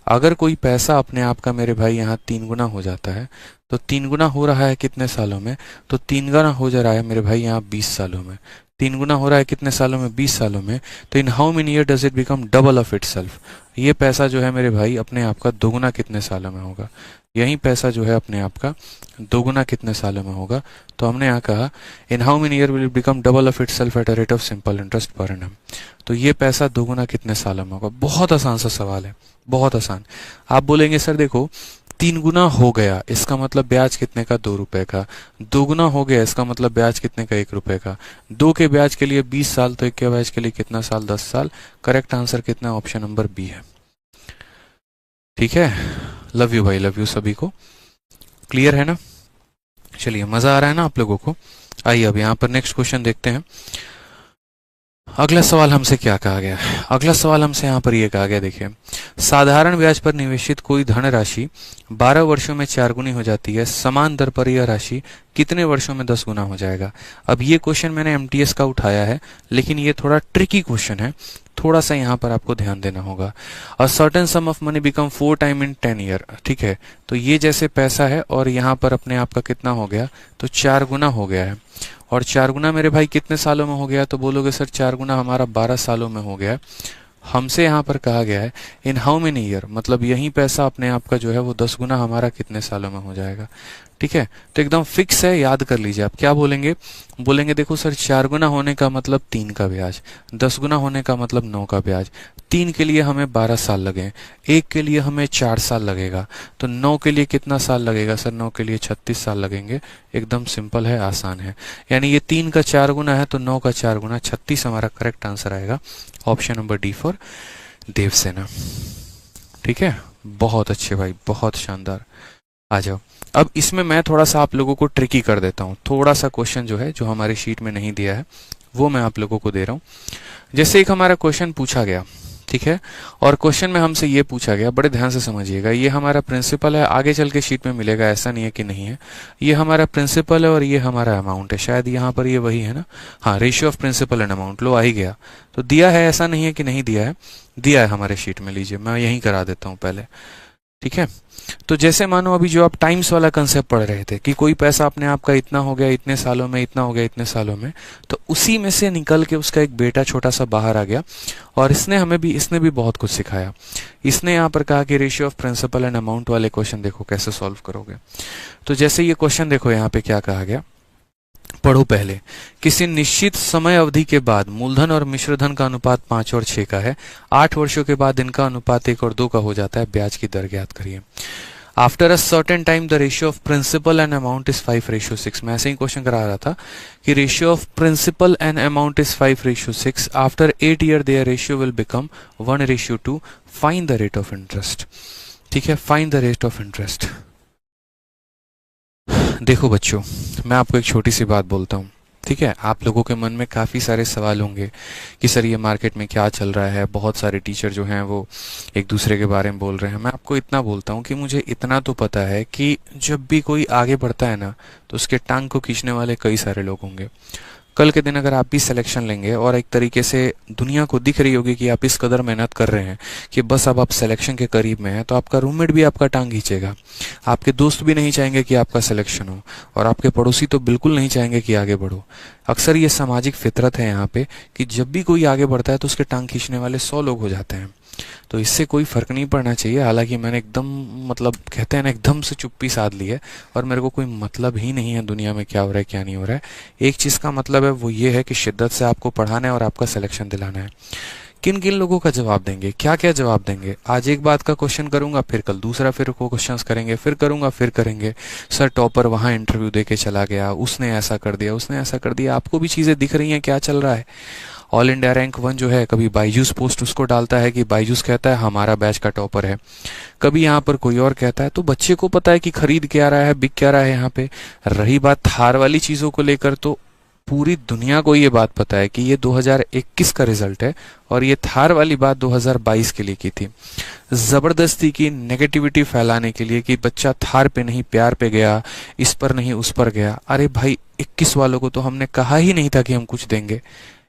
अगर कोई पैसा अपने आप का मेरे भाई यहाँ 3 गुना हो जाता है, तो 3 गुना हो रहा है कितने सालों में, तो 3 गुना हो जा रहा है मेरे भाई यहाँ 20 सालों में। 3 गुना हो रहा है कितने सालों में, 20 सालों में। तो इन how many year does it become double of itself. ये पैसा जो है मेरे भाई अपने आप का 2 गुना कितने सालों में होगा, यही पैसा जो है अपने आप का 2 गुना कितने सालों में होगा। तो हमने यहाँ कहा इन how many year will become double of itself at a rate of simple interest per annum. तो ये पैसा 2 गुना कितने सालों में होगा। बहुत आसान सा सवाल है, बहुत आसान। आप बोलेंगे सर देखो 3 गुना हो गया इसका मतलब ब्याज कितने का, 2 रुपए का। 2 गुना हो गया इसका मतलब ब्याज कितने का, 1 रुपए का। 2 के ब्याज के लिए 20 साल, तो 1 के ब्याज के लिए कितना साल, 10 साल। करेक्ट आंसर कितना, ऑप्शन नंबर बी है। ठीक है, लव यू भाई, लव यू सभी को। क्लियर है ना। चलिए मजा आ रहा है ना आप लोगों को। आइए अब यहाँ पर नेक्स्ट क्वेश्चन देखते हैं। अगला सवाल हमसे क्या कहा गया है, अगला सवाल हमसे यहाँ पर ये कहा गया, देखिए साधारण ब्याज पर निवेशित कोई धनराशि 12 वर्षों में 4 गुनी हो जाती है, समान दर पर यह राशि कितने वर्षों में 10 गुना हो जाएगा। अब ये क्वेश्चन मैंने एमटीएस का उठाया है, लेकिन ये थोड़ा ट्रिकी क्वेश्चन है, थोड़ा सा यहाँ पर आपको ध्यान देना होगा। A certain some of money become 4 time in 10 year. ठीक है, तो ये जैसे पैसा है और यहाँ पर अपने आप का कितना हो गया, तो 4 गुना हो गया है। और 4 गुना मेरे भाई कितने सालों में हो गया, तो बोलोगे सर 4 गुना हमारा 12 सालों में हो गया। हमसे यहाँ पर कहा गया है इन हाउ मेनी ईयर, मतलब यही पैसा अपने आप का जो है वो 10 गुना हमारा कितने सालों में हो जाएगा। ठीक है, तो एकदम फिक्स है, याद कर लीजिए। आप क्या बोलेंगे, बोलेंगे देखो सर 4 गुना होने का मतलब 3 का ब्याज, 10 गुना होने का मतलब 9 का ब्याज। 3 के लिए हमें 12 साल लगे, 1 के लिए हमें 4 साल लगेगा, तो 9 के लिए कितना साल लगेगा सर, 9 के लिए 36 साल लगेंगे। एकदम सिंपल है, आसान है। यानी ये 3 का 4 गुना है तो 9 का 4 गुना 36 हमारा करेक्ट आंसर आएगा। Option number D for Devsena. ठीक है, बहुत अच्छे भाई, बहुत शानदार। आ जाओ, अब इसमें मैं थोड़ा सा आप लोगों को ट्रिकी कर देता हूँ। थोड़ा सा क्वेश्चन जो है जो हमारी शीट में नहीं दिया है वो मैं आप लोगों को दे रहा हूँ। जैसे एक हमारा क्वेश्चन पूछा गया, ठीक है, और क्वेश्चन में हमसे ये पूछा गया, बड़े ध्यान से समझिएगा, ये हमारा प्रिंसिपल है, आगे चल के शीट में मिलेगा, ऐसा नहीं है कि नहीं है। ये हमारा प्रिंसिपल है और ये हमारा अमाउंट है, शायद यहाँ पर ये वही है ना, हाँ, ratio of principal and amount. लो आ ही गया, तो दिया है, ऐसा नहीं है कि नहीं दिया है, दिया है हमारे शीट में। लीजिए मैं यहीं करा देता हूँ पहले। ठीक है, तो जैसे मानो अभी जो आप टाइम्स वाला कंसेप्ट पढ़ रहे थे कि कोई पैसा अपने आप का इतना हो गया इतने सालों में, इतना हो गया इतने सालों में, तो उसी में से निकल के उसका एक बेटा छोटा सा बाहर आ गया और इसने भी बहुत कुछ सिखाया। इसने यहाँ पर कहा कि ratio of principal and amount वाले क्वेश्चन देखो कैसे सॉल्व करोगे। तो जैसे ये क्वेश्चन देखो यहाँ पे क्या कहा गया, पढ़ो पहले। किसी निश्चित समय अवधि के बाद मूलधन और मिश्रधन का अनुपात 5 और 6 का है। 8 वर्षों के बाद इनका अनुपात 1 और 2 का हो जाता है। ब्याज की दर ज्ञात करिए। After a certain time the ratio of principal and amount is 5:6। मैं ऐसे ही क्वेश्चन करा रहा था कि ratio of principal and amount is 5:6। After 8 year their ratio will become 1:2। Find the rate of interest. ठीक है, find the rate of interest. देखो बच्चों, मैं आपको एक छोटी सी बात बोलता हूँ। ठीक है, आप लोगों के मन में काफ़ी सारे सवाल होंगे कि सर ये मार्केट में क्या चल रहा है, बहुत सारे टीचर जो हैं वो एक दूसरे के बारे में बोल रहे हैं। मैं आपको इतना बोलता हूँ कि मुझे इतना तो पता है कि जब भी कोई आगे बढ़ता है ना, तो उसके टांग को खींचने वाले कई सारे लोग होंगे। कल के दिन अगर आप भी सिलेक्शन लेंगे और एक तरीके से दुनिया को दिख रही होगी कि आप इस कदर मेहनत कर रहे हैं कि बस अब आप सिलेक्शन के करीब में हैं, तो आपका रूममेट भी आपका टांग खींचेगा। आपके दोस्त भी नहीं चाहेंगे कि आपका सिलेक्शन हो, और आपके पड़ोसी तो बिल्कुल नहीं चाहेंगे कि आगे बढ़ो। अक्सर ये सामाजिक फितरत है यहाँ पे कि जब भी कोई आगे बढ़ता है तो उसके टांग खींचने वाले 100 लोग हो जाते हैं। तो इससे कोई फर्क नहीं पड़ना चाहिए। हालांकि मैंने एकदम, मतलब कहते हैं ना, एकदम से चुप्पी साध ली है और मेरे को कोई मतलब ही नहीं है दुनिया में क्या हो रहा है क्या नहीं हो रहा है। एक चीज़ का मतलब है, वो ये है कि शिद्दत से आपको पढ़ाना है और आपका सिलेक्शन दिलाना है। किन किन लोगों का जवाब देंगे, क्या क्या जवाब देंगे? आज एक बात का क्वेश्चन करूंगा, फिर कल दूसरा, फिर को क्वेश्चंस करेंगे, फिर करूंगा, फिर करेंगे। सर टॉपर वहां इंटरव्यू दे के चला गया, उसने ऐसा कर दिया, उसने ऐसा कर दिया। आपको भी चीजें दिख रही हैं क्या चल रहा है? ऑल इंडिया रैंक 1 जो है, कभी बाईजूस पोस्ट उसको डालता है कि बाईजूस कहता है हमारा बैच का टॉपर है, कभी यहाँ पर कोई और कहता है। तो बच्चे को पता है कि खरीद क्या रहा है, बिक क्या रहा है यहाँ पे। रही बात थार वाली चीजों को लेकर, तो पूरी दुनिया को ये बात पता है कि ये 2021 का रिजल्ट है, और ये थार वाली बात 2022 के लिए की थी। जबरदस्ती की नेगेटिविटी फैलाने के लिए कि बच्चा थार पे नहीं प्यार पे गया, इस पर नहीं उस पर गया। अरे भाई, 21 वालों को तो हमने कहा ही नहीं था कि हम कुछ देंगे।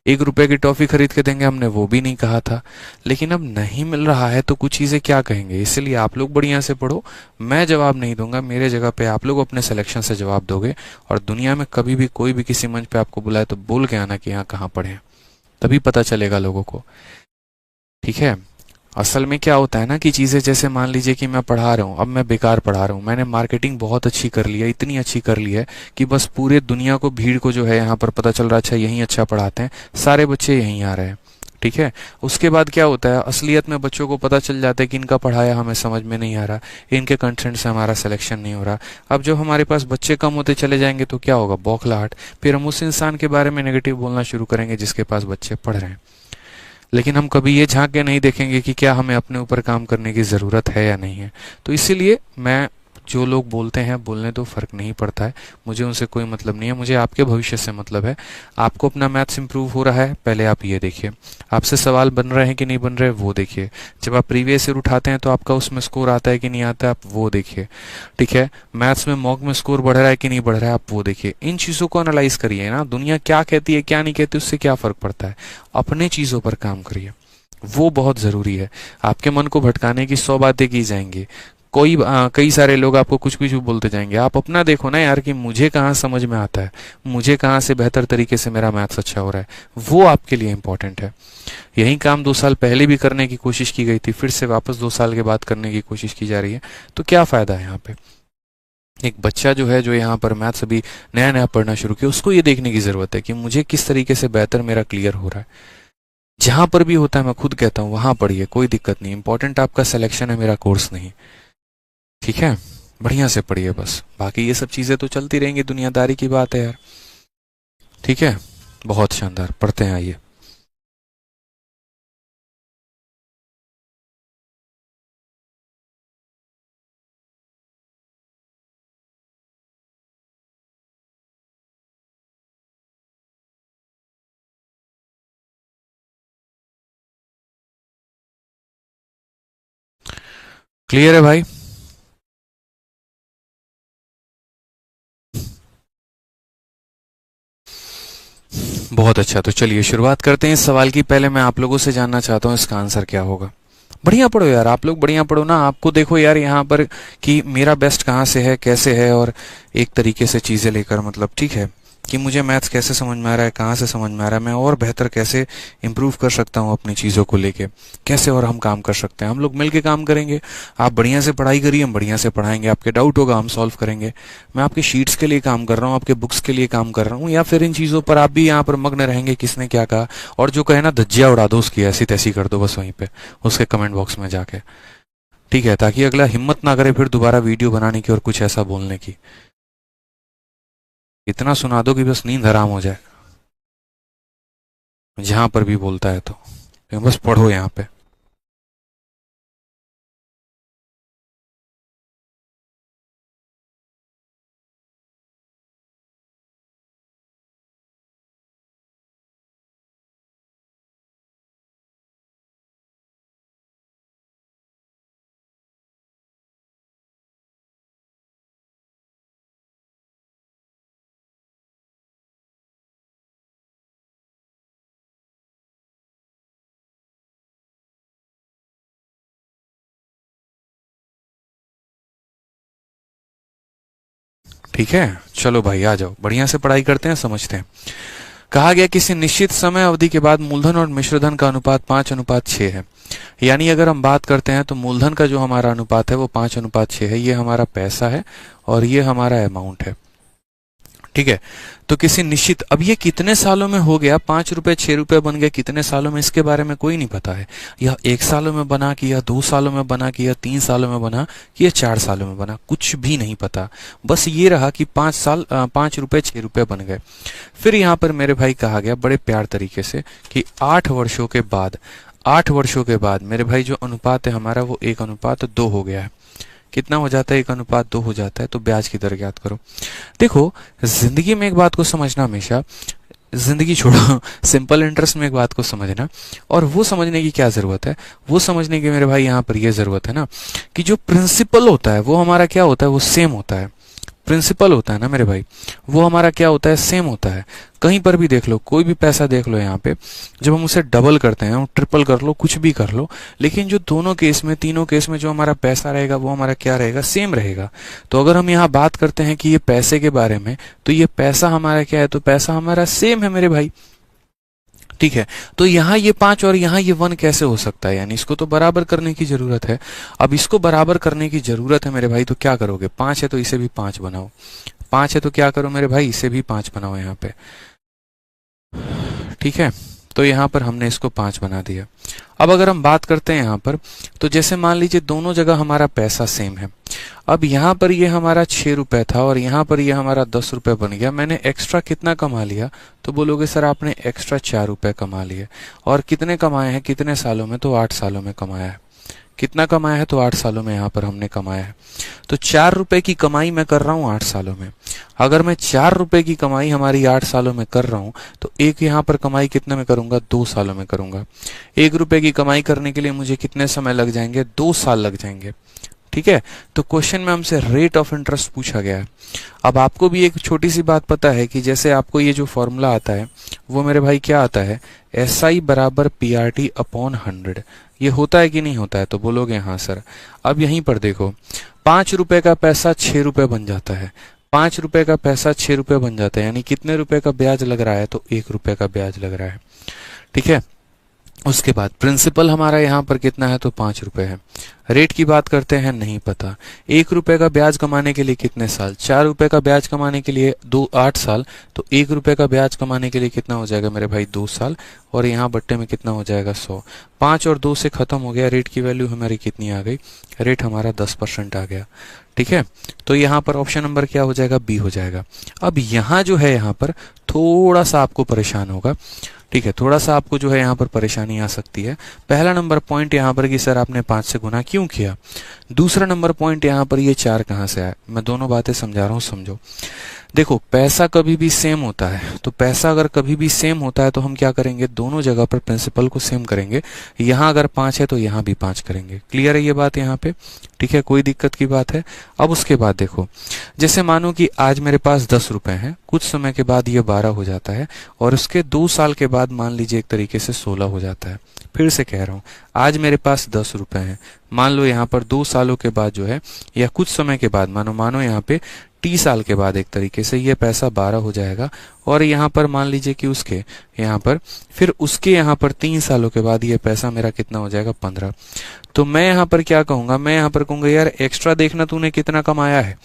1 रुपए की टॉफी खरीद के देंगे, हमने वो भी नहीं कहा था। लेकिन अब नहीं मिल रहा है तो कुछ चीजें क्या कहेंगे। इसलिए आप लोग बढ़िया से पढ़ो। मैं जवाब नहीं दूंगा, मेरे जगह पे आप लोग अपने सिलेक्शन से जवाब दोगे। और दुनिया में कभी भी कोई भी किसी मंच पे आपको बुलाए तो बोल के आना कि यहाँ कहाँ पढ़े हैं, तभी पता चलेगा लोगों को। ठीक है। असल में क्या होता है ना कि चीजें, जैसे मान लीजिए कि मैं पढ़ा रहा हूँ, अब मैं बेकार पढ़ा रहा हूँ, मैंने मार्केटिंग बहुत अच्छी कर ली है, इतनी अच्छी कर ली है कि बस पूरे दुनिया को, भीड़ को जो है यहाँ पर पता चल रहा है अच्छा यहीं अच्छा पढ़ाते हैं, सारे बच्चे यहीं आ रहे हैं। ठीक है। उसके बाद क्या होता है, असलियत में बच्चों को पता चल जाता है कि इनका पढ़ाया हमें समझ में नहीं आ रहा, इनके कंटेंट से हमारा सिलेक्शन नहीं हो रहा। अब जब हमारे पास बच्चे कम होते चले जाएंगे तो क्या होगा, बौखलाहट। फिर हम उस इंसान के बारे में नेगेटिव बोलना शुरू करेंगे जिसके पास बच्चे पढ़ रहे हैं। लेकिन हम कभी ये झांक के नहीं देखेंगे कि क्या हमें अपने ऊपर काम करने की ज़रूरत है या नहीं है। तो इसीलिए मैं, जो लोग बोलते हैं बोलने दो, फर्क नहीं पड़ता है, मुझे उनसे कोई मतलब नहीं है। मुझे आपके भविष्य से मतलब है। आपको अपना मैथ्स इंप्रूव हो रहा है, पहले आप ये देखिए। आपसे सवाल बन रहे हैं कि नहीं बन रहे, वो देखिए। जब आप प्रीवियस ईयर उठाते हैं तो आपका उसमें स्कोर आता है कि नहीं आता है, आप वो देखिए। ठीक है। मैथ्स में मॉक में स्कोर बढ़ रहा है कि नहीं बढ़ रहा है, आप वो देखिए। इन चीज़ों को एनालाइज करिए ना, दुनिया क्या कहती है क्या नहीं कहती उससे क्या फर्क पड़ता है। अपने चीज़ों पर काम करिए, वो बहुत ज़रूरी है। आपके मन को भटकाने की 100 बातें की जाएंगी, कई सारे लोग आपको कुछ कुछ भी बोलते जाएंगे। आप अपना देखो ना यार कि मुझे कहाँ समझ में आता है, मुझे कहाँ से बेहतर तरीके से मेरा मैथ्स अच्छा हो रहा है, वो आपके लिए इंपॉर्टेंट है। यही काम 2 साल पहले भी करने की कोशिश की गई थी, फिर से वापस 2 साल के बाद करने की कोशिश की जा रही है, तो क्या फ़ायदा है यहाँ पे? एक बच्चा जो है, जो यहाँ पर मैथ्स अभी नया नया पढ़ना शुरू किया, उसको ये देखने की ज़रूरत है कि मुझे किस तरीके से बेहतर मेरा क्लियर हो रहा है। जहां पर भी होता है, मैं खुद कहता हूँ वहां पढ़िए, कोई दिक्कत नहीं। इंपॉर्टेंट आपका सिलेक्शन है, मेरा कोर्स नहीं। ठीक है। बढ़िया से पढ़िए बस, बाकी ये सब चीजें तो चलती रहेंगी, दुनियादारी की बात है यार। ठीक है। बहुत शानदार, पढ़ते हैं, आइए। क्लियर है भाई? बहुत अच्छा, तो चलिए शुरुआत करते हैं इस सवाल की। पहले मैं आप लोगों से जानना चाहता हूँ इसका आंसर क्या होगा। बढ़िया पढ़ो यार, आप लोग बढ़िया पढ़ो ना। आपको देखो यार यहाँ पर कि मेरा बेस्ट कहाँ से है, कैसे है, और एक तरीके से चीजें लेकर, मतलब ठीक है, कि मुझे मैथ्स कैसे समझ में आ रहा है, कहाँ से समझ में आ रहा है, मैं और बेहतर कैसे इंप्रूव कर सकता हूँ अपनी चीज़ों को लेके, कैसे और हम काम कर सकते हैं। हम लोग मिलके काम करेंगे। आप बढ़िया से पढ़ाई करिए, हम बढ़िया से पढ़ाएंगे। आपके डाउट होगा हम सॉल्व करेंगे। मैं आपकी शीट्स के लिए काम कर रहा हूँ, आपके बुक्स के लिए काम कर रहा हूँ, या फिर इन चीज़ों पर आप भी यहाँ पर मग्न रहेंगे किसने क्या कहा। और जो कहे ना, धज्जियां उड़ा दो उसकी, ऐसी तैसी कर दो बस वहीं पे, उसके कमेंट बॉक्स में जाके। ठीक है, ताकि अगला हिम्मत ना करे फिर दोबारा वीडियो बनाने की और कुछ ऐसा बोलने की। इतना सुना दो कि बस नींद हराम हो जाए, जहां पर भी बोलता है तो बस पढ़ो यहाँ पे। ठीक है, चलो भाई आ जाओ, बढ़िया से पढ़ाई करते हैं, समझते हैं। कहा गया किसी निश्चित समय अवधि के बाद मूलधन और मिश्रधन का अनुपात 5:6 है। यानी अगर हम बात करते हैं तो मूलधन का जो हमारा अनुपात है वो 5:6 है। ये हमारा पैसा है और ये हमारा अमाउंट है, ठीक है। तो किसी निश्चित, अब ये कितने सालों में हो गया, 5 रुपए 6 रुपए बन गए, कितने सालों में, इसके बारे में कोई नहीं पता है। यह 1 सालों में बना कि या 2 सालों में बना कि या 3 सालों में बना कि या 4 सालों में बना, कुछ भी नहीं पता। बस ये रहा कि 5 रुपए 6 रुपए बन गए। फिर यहाँ पर मेरे भाई कहा गया बड़े प्यार तरीके से कि 8 वर्षों के बाद, 8 वर्षों के बाद मेरे भाई जो अनुपात है हमारा वो 1:2 हो गया है। कितना हो जाता है, 1:2 हो जाता है। तो ब्याज की दर ज्ञात करो। देखो, जिंदगी में एक बात को समझना, हमेशा जिंदगी छोड़ो, सिंपल इंटरेस्ट में एक बात को समझना, और वो समझने की क्या जरूरत है, वो समझने की मेरे भाई यहाँ पर ये जरूरत है ना कि जो प्रिंसिपल होता है वो हमारा क्या होता है, वो सेम होता है। प्रिंसिपल होता है ना मेरे भाई, वो हमारा क्या होता है, सेम होता है। कहीं पर भी देख लो, कोई भी पैसा देख लो, यहाँ पे जब हम उसे डबल करते हैं, ट्रिपल कर लो, कुछ भी कर लो, लेकिन जो दोनों केस में, तीनों केस में जो हमारा पैसा रहेगा वो हमारा क्या रहेगा, सेम रहेगा। तो अगर हम यहाँ बात करते हैं कि ये पैसे के बारे में, तो ये पैसा हमारा क्या है, तो पैसा हमारा सेम है मेरे भाई, ठीक है। तो यहाँ ये 5 और यहाँ ये 1 कैसे हो सकता है, यानी इसको तो बराबर करने की जरूरत है। अब इसको बराबर करने की जरूरत है मेरे भाई, तो क्या करोगे, 5 है तो इसे भी 5 बनाओ, 5 है तो क्या करो मेरे भाई, इसे भी 5 बनाओ यहाँ पे, ठीक है। तो यहाँ पर हमने इसको 5 बना दिया। अब अगर हम बात करते हैं यहाँ पर, तो जैसे मान लीजिए दोनों जगह हमारा पैसा सेम है। अब यहाँ पर ये हमारा 6 रुपए था और यहाँ पर ये हमारा 10 रुपए बन गया। मैंने एक्स्ट्रा कितना कमा लिया, तो बोलोगे सर आपने एक्स्ट्रा 4 रुपए कमा लिए। और कितने कमाए हैं, कितने सालों में, तो 8 सालों में कमाया है। कितना कमाया है, तो 8 सालों में यहाँ पर हमने कमाया है। तो 4 रुपए की कमाई मैं कर रहा हूँ 8 सालों में। अगर मैं 4 रुपए की कमाई हमारी 8 सालों में कर रहा हूँ, तो एक यहाँ पर कमाई कितने में करूंगा, 2 सालों में करूंगा। 1 रुपए की कमाई करने के लिए मुझे कितने समय लग जाएंगे, 2 साल लग जाएंगे, ठीक है। तो क्वेश्चन में हमसे रेट ऑफ इंटरेस्ट पूछा गया है। अब आपको भी एक छोटी सी बात पता है कि जैसे आपको ये जो फॉर्मूला आता है वो मेरे भाई क्या आता है, SI बराबर PRT अपॉन 100। ये होता है कि नहीं होता है, तो बोलोगे हाँ सर। अब यहीं पर देखो, 5 रुपए का पैसा 6 रुपए बन जाता है, 5 रुपए का पैसा 6 रुपए बन जाता है, यानी कितने रुपए का ब्याज लग रहा है, तो 1 रुपए का ब्याज लग रहा है, ठीक है। उसके बाद प्रिंसिपल हमारा यहाँ पर कितना है, तो 5 रुपए है। रेट की बात करते हैं, नहीं पता। 1 रुपए का ब्याज कमाने के लिए कितने साल, 4 रुपए का ब्याज कमाने के लिए 8 साल, तो 1 रुपए का ब्याज कमाने के लिए कितना हो जाएगा मेरे भाई, 2 साल। और यहाँ बट्टे में कितना हो जाएगा, 100। 5 और 2 से खत्म हो गया। रेट की वैल्यू हमारी कितनी आ गई, रेट हमारा 10% आ गया, ठीक है। तो यहाँ पर ऑप्शन नंबर क्या हो जाएगा, बी हो जाएगा। अब यहाँ जो है, यहाँ पर थोड़ा सा आपको परेशान होगा, ठीक है, थोड़ा सा आपको जो है यहाँ पर परेशानी आ सकती है। पहला नंबर पॉइंट यहाँ पर कि सर आपने 5 से गुना क्यों किया। दूसरा नंबर पॉइंट यहाँ पर ये 4 कहाँ से आया। मैं दोनों बातें समझा रहा हूँ, समझो। देखो, पैसा कभी भी सेम होता है, तो पैसा अगर कभी भी सेम होता है तो हम क्या करेंगे, दोनों जगह पर प्रिंसिपल को सेम करेंगे। यहाँ अगर 5 है तो यहाँ भी 5 करेंगे। क्लियर है ये बात यहाँ पे, ठीक है, कोई दिक्कत की बात है। अब उसके बाद देखो, जैसे मानो कि आज मेरे पास 10 रुपए हैं, कुछ समय के बाद ये 12 हो जाता है, और उसके 2 साल के बाद मान लीजिए एक तरीके से 16 हो जाता है। फिर से कह रहा हूँ, आज मेरे पास 10 रुपए हैं, मान लो यहाँ पर 2 सालों के बाद जो है, या कुछ समय के बाद, मानो यहाँ पे 30 साल के बाद एक तरीके से ये पैसा 12 हो जाएगा। और यहाँ पर मान लीजिए कि उसके यहाँ पर फिर उसके यहाँ पर 3 सालों के बाद ये पैसा मेरा कितना हो जाएगा, 15। तो मैं यहाँ पर क्या कहूंगा, मैं यहाँ पर कहूंगा यार एक्स्ट्रा देखना तूने कितना कमाया है,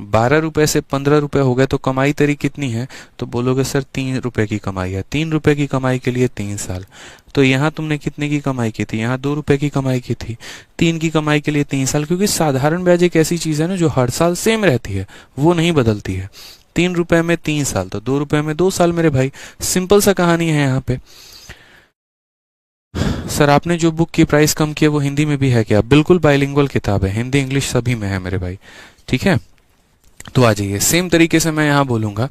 12 रुपए से 15 रुपए हो गए, तो कमाई तेरी कितनी है, तो बोलोगे सर 3 रुपए की कमाई है। 3 रुपए की कमाई के लिए 3 साल। तो यहाँ तुमने कितने की कमाई की थी, यहाँ 2 रुपए की कमाई की थी। 3 की कमाई के लिए 3 साल, क्योंकि साधारण ब्याज एक ऐसी चीज है ना जो हर साल सेम रहती है, वो नहीं बदलती है। 3 रुपए में 3 साल, तो 2 रुपए में 2 साल मेरे भाई। सिंपल सा कहानी है यहाँ पे। सर आपने जो बुक की प्राइस कम की है वो हिंदी में भी है क्या, बिल्कुल बाइलिंगुअल किताब है, हिंदी इंग्लिश सभी में है मेरे भाई, ठीक है। तो आ जाइए, सेम तरीके से मैं यहाँ बोलूंगा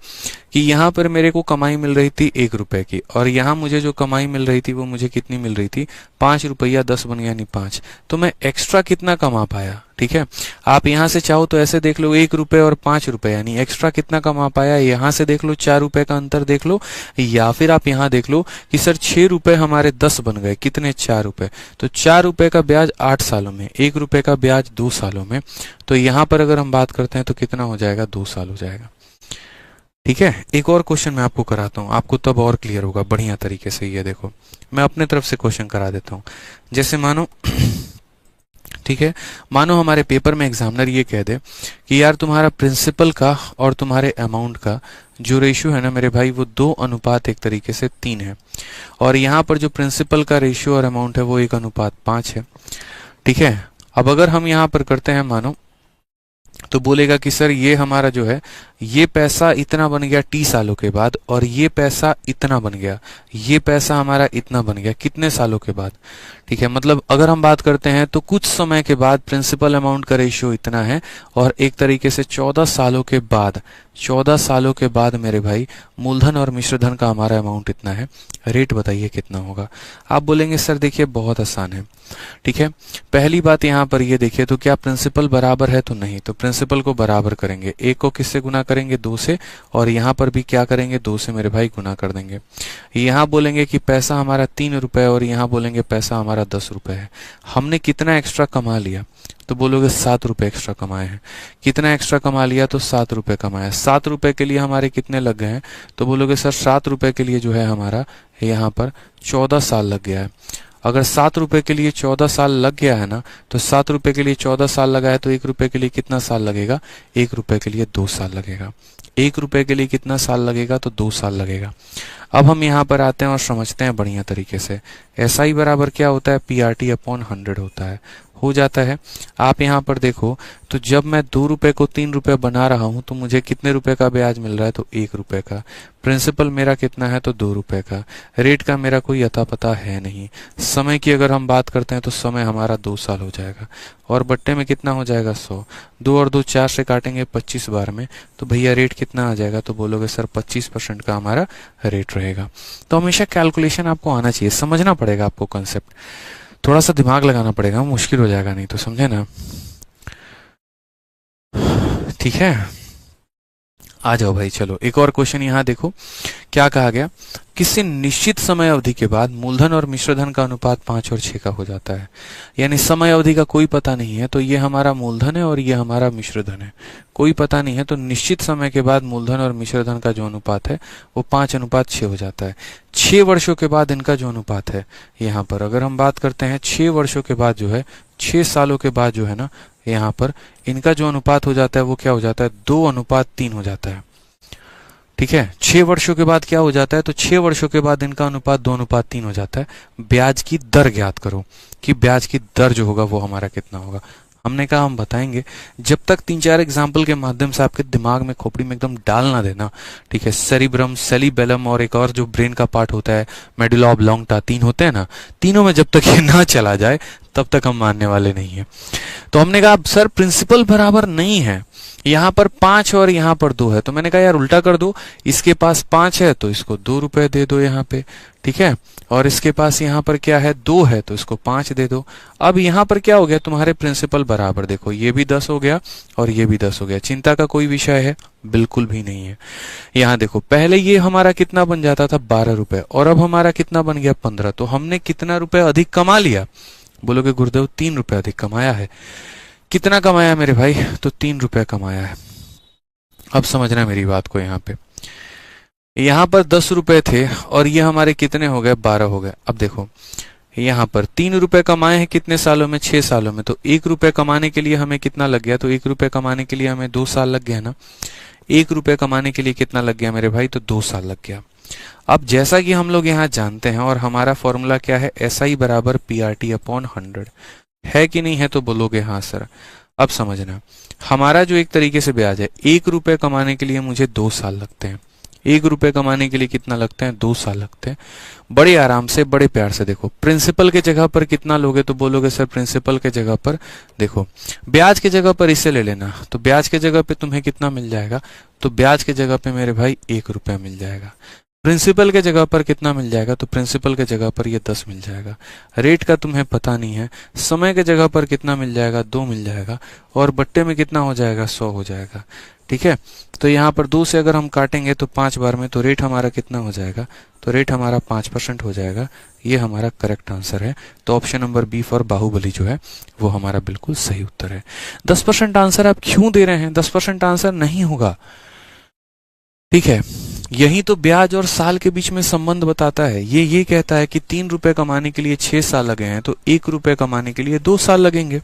कि यहाँ पर मेरे को कमाई मिल रही थी 1 रुपए की, और यहाँ मुझे जो कमाई मिल रही थी वो मुझे कितनी मिल रही थी, 5 रुपया 10 बन गया, यानी 5। तो मैं एक्स्ट्रा कितना कमा पाया, ठीक है। आप यहाँ से चाहो तो ऐसे देख लो 1 रुपए और 5 रुपए, यानी एक्स्ट्रा कितना कमा पाया, यहाँ से देख लो 4 रुपए का अंतर देख लो, या फिर आप यहाँ देख लो कि सर 6 रुपए हमारे 10 बन गए, कितने 4 रुपए, तो 4 रुपए का ब्याज 8 सालों में, 1 रुपए का ब्याज 2 सालों में, तो यहाँ पर अगर हम बात करते हैं तो कितना हो जाएगा, 2 साल हो जाएगा। ठीक है। एक और क्वेश्चन मैं आपको कराता हूँ, आपको तब और क्लियर होगा बढ़िया तरीके से। ये देखो मैं अपने तरफ से क्वेश्चन करा देता हूँ। जैसे मानो ठीक है, मानो हमारे पेपर में एग्जामिनर ये कह दे कि यार तुम्हारा प्रिंसिपल का और तुम्हारे अमाउंट का जो रेशियो है ना मेरे भाई, वो 2:1 एक तरीके से 3 है, और यहाँ पर जो प्रिंसिपल का रेशियो और अमाउंट है वो 1:5 है। ठीक है। अब अगर हम यहाँ पर करते हैं मानो, तो बोलेगा कि सर ये हमारा जो है ये पैसा इतना बन गया टी सालों के बाद, और ये पैसा इतना बन गया, ये पैसा हमारा इतना बन गया कितने सालों के बाद। ठीक है। मतलब अगर हम बात करते हैं तो कुछ समय के बाद प्रिंसिपल अमाउंट का रेशियो इतना है, और एक तरीके से 14 सालों के बाद, 14 सालों के बाद मेरे भाई मूलधन और मिश्रधन का हमारा अमाउंट इतना है। रेट बताइए कितना होगा। आप बोलेंगे सर देखिए बहुत आसान है। ठीक है। पहली बात यहाँ पर ये देखिए, तो क्या प्रिंसिपल बराबर है, तो नहीं, तो प्रिंसिपल को बराबर करेंगे, एक को किससे गुना करेंगे, 2 से, और यहाँ पर भी क्या करेंगे, 2 से मेरे भाई गुना कर देंगे। यहाँ बोलेंगे कि पैसा हमारा 3 रुपए, और यहाँ बोलेंगे पैसा हमारा 10 रुपए है। हमने कितना एक्स्ट्रा कमा लिया, तो बोलोगे 7 रुपए एक्स्ट्रा कमाए हैं। कितना एक्स्ट्रा कमा लिया, तो 7 रुपए कमाया। 7 रुपए के लिए हमारे कितने लग गए हैं, तो बोलोगे सर 7 रुपए के लिए जो है हमारा यहाँ पर 14 साल लग गया है। अगर 7 रुपए के लिए 14 साल लग गया है ना, तो 7 रुपए के लिए 14 साल लगा है, तो 1 रुपए के लिए कितना साल लगेगा, 1 रुपए के लिए 2 साल लगेगा। 1 रुपए के लिए कितना साल लगेगा, तो 2 साल लगेगा। अब हम यहाँ पर आते हैं और समझते हैं बढ़िया तरीके से। SI बराबर क्या होता है, PRT/100 होता है, हो जाता है। आप यहाँ पर देखो, तो जब मैं 2 रुपए को 3 रुपए बना रहा हूं, तो मुझे कितने रुपए का ब्याज मिल रहा है, तो 1 रुपए का। प्रिंसिपल मेरा कितना है, तो 2 रुपए का। रेट का मेरा कोई अता पता है नहीं। समय की अगर हम बात करते हैं तो समय हमारा 2 साल हो जाएगा, और बट्टे में कितना हो जाएगा, 100। 2 और 2 4 से काटेंगे 25 बार में, तो भैया रेट कितना आ जाएगा, तो बोलोगे सर 25% का हमारा रेट रहेगा। तो हमेशा कैलकुलेशन आपको आना चाहिए, समझना पड़ेगा आपको कंसेप्ट, थोड़ा सा दिमाग लगाना पड़ेगा, मुश्किल हो जाएगा नहीं तो, समझे ना। ठीक है। आ जाओ भाई, चलो एक और क्वेश्चन यहाँ देखो क्या कहा गया। किसी निश्चित समय अवधि के बाद मूलधन और मिश्रधन का अनुपात 5 और 6 का हो जाता है। यानी समय अवधि का कोई पता नहीं है, तो ये हमारा मूलधन है और ये हमारा मिश्रधन है, कोई पता नहीं है, तो निश्चित समय के बाद मूलधन और मिश्रधन का जो अनुपात है वो 5:6 हो जाता है। 6 वर्षों के बाद इनका जो अनुपात है, यहाँ पर अगर हम बात करते हैं 6 वर्षों के बाद जो है, 6 सालों के बाद जो है ना, यहाँ पर इनका जो अनुपात हो जाता है वो क्या हो जाता है, 2:3 हो जाता है। ठीक है। 6 वर्षों के बाद क्या हो जाता है, तो 6 वर्षों के बाद इनका अनुपात 2:3 हो जाता है। ब्याज की दर ज्ञात करो कि ब्याज की दर जो होगा वो हमारा कितना होगा। हमने कहा हम बताएंगे, जब तक 3-4 एग्जाम्पल के माध्यम से आपके दिमाग में, खोपड़ी में एकदम डाल ना देना। ठीक है। सेरिब्रम, सेलिबेलम और एक और जो ब्रेन का पार्ट होता है मेडुला ऑब्लोंगटा, 3 होते हैं ना, तीनों में जब तक ये ना चला जाए तब तक हम मानने वाले नहीं है। तो हमने कहा सर प्रिंसिपल बराबर नहीं है, यहाँ पर 5 और यहाँ पर 2 है, तो मैंने कहा यार उल्टा कर दो, इसके पास 5 है तो इसको 2 रुपए दे दो यहाँ पे। ठीक है। और इसके पास यहाँ पर क्या है, 2 है, तो इसको 5 दे दो। अब यहाँ पर क्या हो गया, तुम्हारे प्रिंसिपल बराबर, देखो ये भी 10 हो गया और ये भी 10 हो गया। चिंता का कोई विषय है, बिल्कुल भी नहीं है। यहाँ देखो पहले ये हमारा कितना बन जाता था, 12 रुपए, और अब हमारा कितना बन गया, 15। तो हमने कितना रुपए अधिक कमा लिया, बोलोगे गुरुदेव 3 रुपए अधिक कमाया है। कितना कमाया मेरे भाई, तो 3 रुपए कमाया है। अब समझना मेरी बात को, यहाँ पे यहाँ पर 10 रुपए थे और ये हमारे कितने हो गए, 12 हो गए। अब देखो यहाँ पर 3 रुपए कमाए हैं कितने सालों में, 6 सालों में, तो 1 रुपए कमाने के लिए हमें कितना लग गया, तो 1 रुपए कमाने के लिए हमें 2 साल लग गया ना। 1 रुपए कमाने के लिए कितना लग गया मेरे भाई, तो 2 साल लग गया। अब जैसा कि हम लोग यहाँ जानते हैं और हमारा फॉर्मूला क्या है, SI बराबर PRT/100 है कि नहीं है, तो बोलोगे हाँ सर। अब समझना, हमारा जो एक तरीके से ब्याज है, 1 रुपए कमाने के लिए मुझे 2 साल लगते हैं। 1 रुपए कमाने के लिए कितना लगते हैं, 2 साल लगते हैं। बड़े आराम से, बड़े प्यार से देखो, प्रिंसिपल के जगह पर कितना लोगे, तो बोलोगे सर प्रिंसिपल के जगह पर, देखो ब्याज के जगह पर इसे ले लेना, तो ब्याज के जगह पे तुम्हें कितना मिल जाएगा, तो ब्याज के जगह पे मेरे भाई 1 रुपया मिल जाएगा। प्रिंसिपल के जगह पर कितना मिल जाएगा, तो प्रिंसिपल के जगह पर ये 10 मिल जाएगा। रेट का तुम्हें पता नहीं है। समय के जगह पर कितना मिल जाएगा, 2 मिल जाएगा। और बट्टे में कितना हो जाएगा, 100 हो जाएगा। ठीक है, तो यहाँ पर 2 से अगर हम काटेंगे तो 5 बार में, तो रेट हमारा कितना हो जाएगा, तो रेट हमारा 5% हो जाएगा। ये हमारा करेक्ट आंसर है। तो option number B for Baahubali जो है वो हमारा बिल्कुल सही उत्तर है। 10% आंसर आप क्यों दे रहे हैं, 10% आंसर नहीं होगा। ठीक है, यही तो ब्याज और साल के बीच में संबंध बताता है। ये कहता है कि 3 रुपए कमाने के लिए 6 साल लगे हैं, तो 1 रुपए कमाने के लिए 2 साल लगेंगे।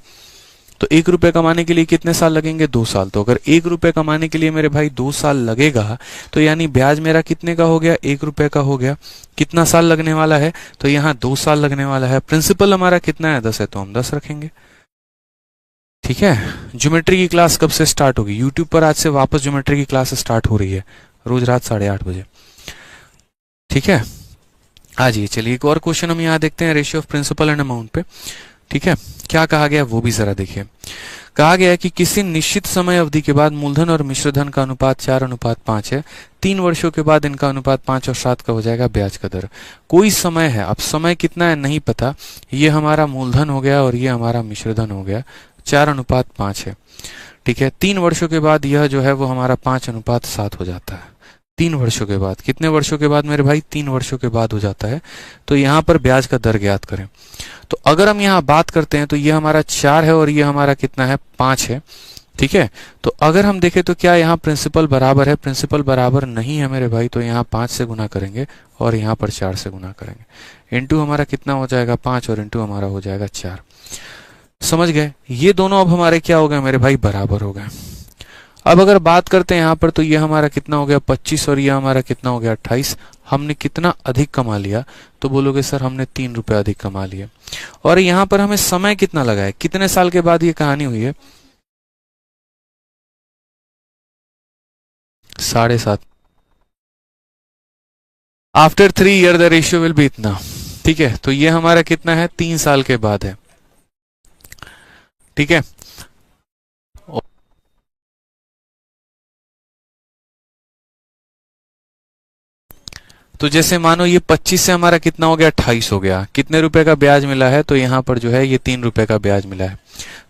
तो 1 रुपए कमाने के लिए कितने साल लगेंगे, 2 साल। तो अगर 1 रुपए कमाने के लिए मेरे भाई 2 साल लगेगा, तो यानी ब्याज मेरा कितने का हो गया, 1 रुपए का हो गया। कितना साल लगने वाला है, तो यहाँ 2 साल लगने वाला है। प्रिंसिपल हमारा कितना है, 10 है, तो हम 10 रखेंगे। ठीक है, ज्योमेट्री की क्लास कब से स्टार्ट होगी, यूट्यूब पर आज से वापस ज्योमेट्री की क्लास स्टार्ट हो रही है, रोज रात 8:30 बजे। ठीक है, आज ये चलिए एक और क्वेश्चन हम यहाँ देखते हैं, ratio of principal and amount पे। ठीक है, क्या कहा गया वो भी जरा देखिए। कहा गया है कि किसी निश्चित समय अवधि के बाद मूलधन और मिश्रधन का अनुपात 4:5 है। 3 वर्षों के बाद इनका अनुपात 5 और 7 का हो जाएगा ब्याज का दर। कोई समय है, अब समय कितना है नहीं पता। ये हमारा मूलधन हो गया और ये हमारा मिश्रधन हो गया। 4:5 है। ठीक है, 3 वर्षों के बाद यह जो है वो हमारा 5:7 हो जाता है। 3 वर्षों के बाद, कितने वर्षों के बाद मेरे भाई, 3 वर्षों के बाद हो जाता है। तो यहाँ पर ब्याज का दर ज्ञात करें। तो अगर हम यहाँ बात करते हैं तो ये हमारा 4 है और ये हमारा कितना है, 5 है। ठीक है, तो अगर हम देखें तो क्या यहाँ प्रिंसिपल बराबर है, प्रिंसिपल बराबर नहीं है मेरे भाई। तो यहाँ 5 से गुना करेंगे और यहाँ पर 4 से गुना करेंगे। इंटू हमारा कितना हो जाएगा, 5, और इंटू हमारा हो जाएगा 4। समझ गए, ये दोनों अब हमारे क्या हो गए मेरे भाई, बराबर हो गए। अब अगर बात करते हैं यहाँ पर तो ये हमारा कितना हो गया, 25, और ये हमारा कितना हो गया, 28। हमने कितना अधिक कमा लिया, तो बोलोगे सर हमने 3 रुपए अधिक कमा लिए। और यहाँ पर हमें समय कितना लगा है, कितने साल के बाद ये कहानी हुई है, 7.5। After 3 year the ratio will be इतना। ठीक है, तो ये हमारा कितना है, 3 साल के बाद है। ठीक है, तो जैसे मानो ये 25 से हमारा कितना हो गया, 28 हो गया। कितने रुपए का ब्याज मिला है, तो यहाँ पर जो है ये 3 रुपए का ब्याज मिला है।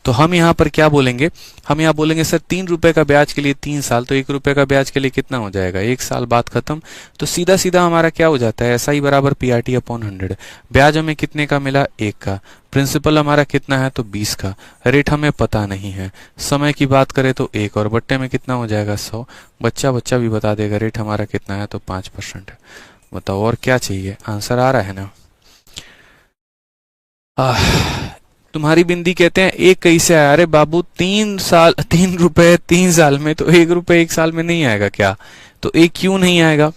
तो हम यहाँ पर क्या बोलेंगे, हम यहाँ बोलेंगे सर 3 रुपए का ब्याज के लिए 3 साल, तो 1 रुपए का ब्याज के लिए कितना हो जाएगा, 1 साल बाद खत्म। तो सीधा सीधा हमारा क्या हो जाता है, SI बराबर PRT अपॉन 100। ब्याज हमें कितने का मिला, 1 का। प्रिंसिपल हमारा कितना है, तो 20 का। रेट हमें पता नहीं है। समय की बात करें तो 1, और बट्टे में कितना हो जाएगा, 100। बच्चा भी बता देगा। रेट हमारा कितना है, तो 5% है। बताओ और क्या चाहिए, आंसर आ रहा है ना। तुम्हारी बिंदी कहते हैं 1 कैसे आया, अरे बाबू 3 रुपए 3 साल में, तो 1 रुपए 1 साल में नहीं आएगा क्या, तो 1 क्यों नहीं आएगा।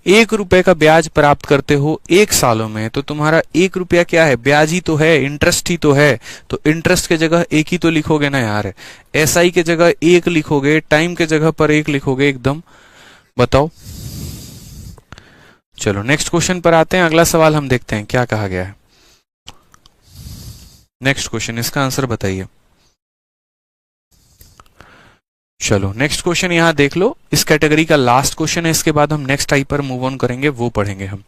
1 रुपए का ब्याज प्राप्त करते हो 1 सालों में, तो तुम्हारा 1 रुपया क्या है, ब्याज ही तो है, इंटरेस्ट ही तो है। तो इंटरेस्ट के जगह 1 ही तो लिखोगे ना यार। SI के जगह 1 लिखोगे, टाइम के जगह पर 1 लिखोगे एकदम। बताओ, चलो नेक्स्ट क्वेश्चन पर आते हैं। अगला सवाल हम देखते हैं क्या कहा गया है। नेक्स्ट क्वेश्चन, इसका आंसर बताइए। चलो नेक्स्ट क्वेश्चन यहां देख लो, इस कैटेगरी का लास्ट क्वेश्चन है। इसके बाद हम नेक्स्ट टाइप पर मूव ऑन करेंगे, वो पढ़ेंगे हम।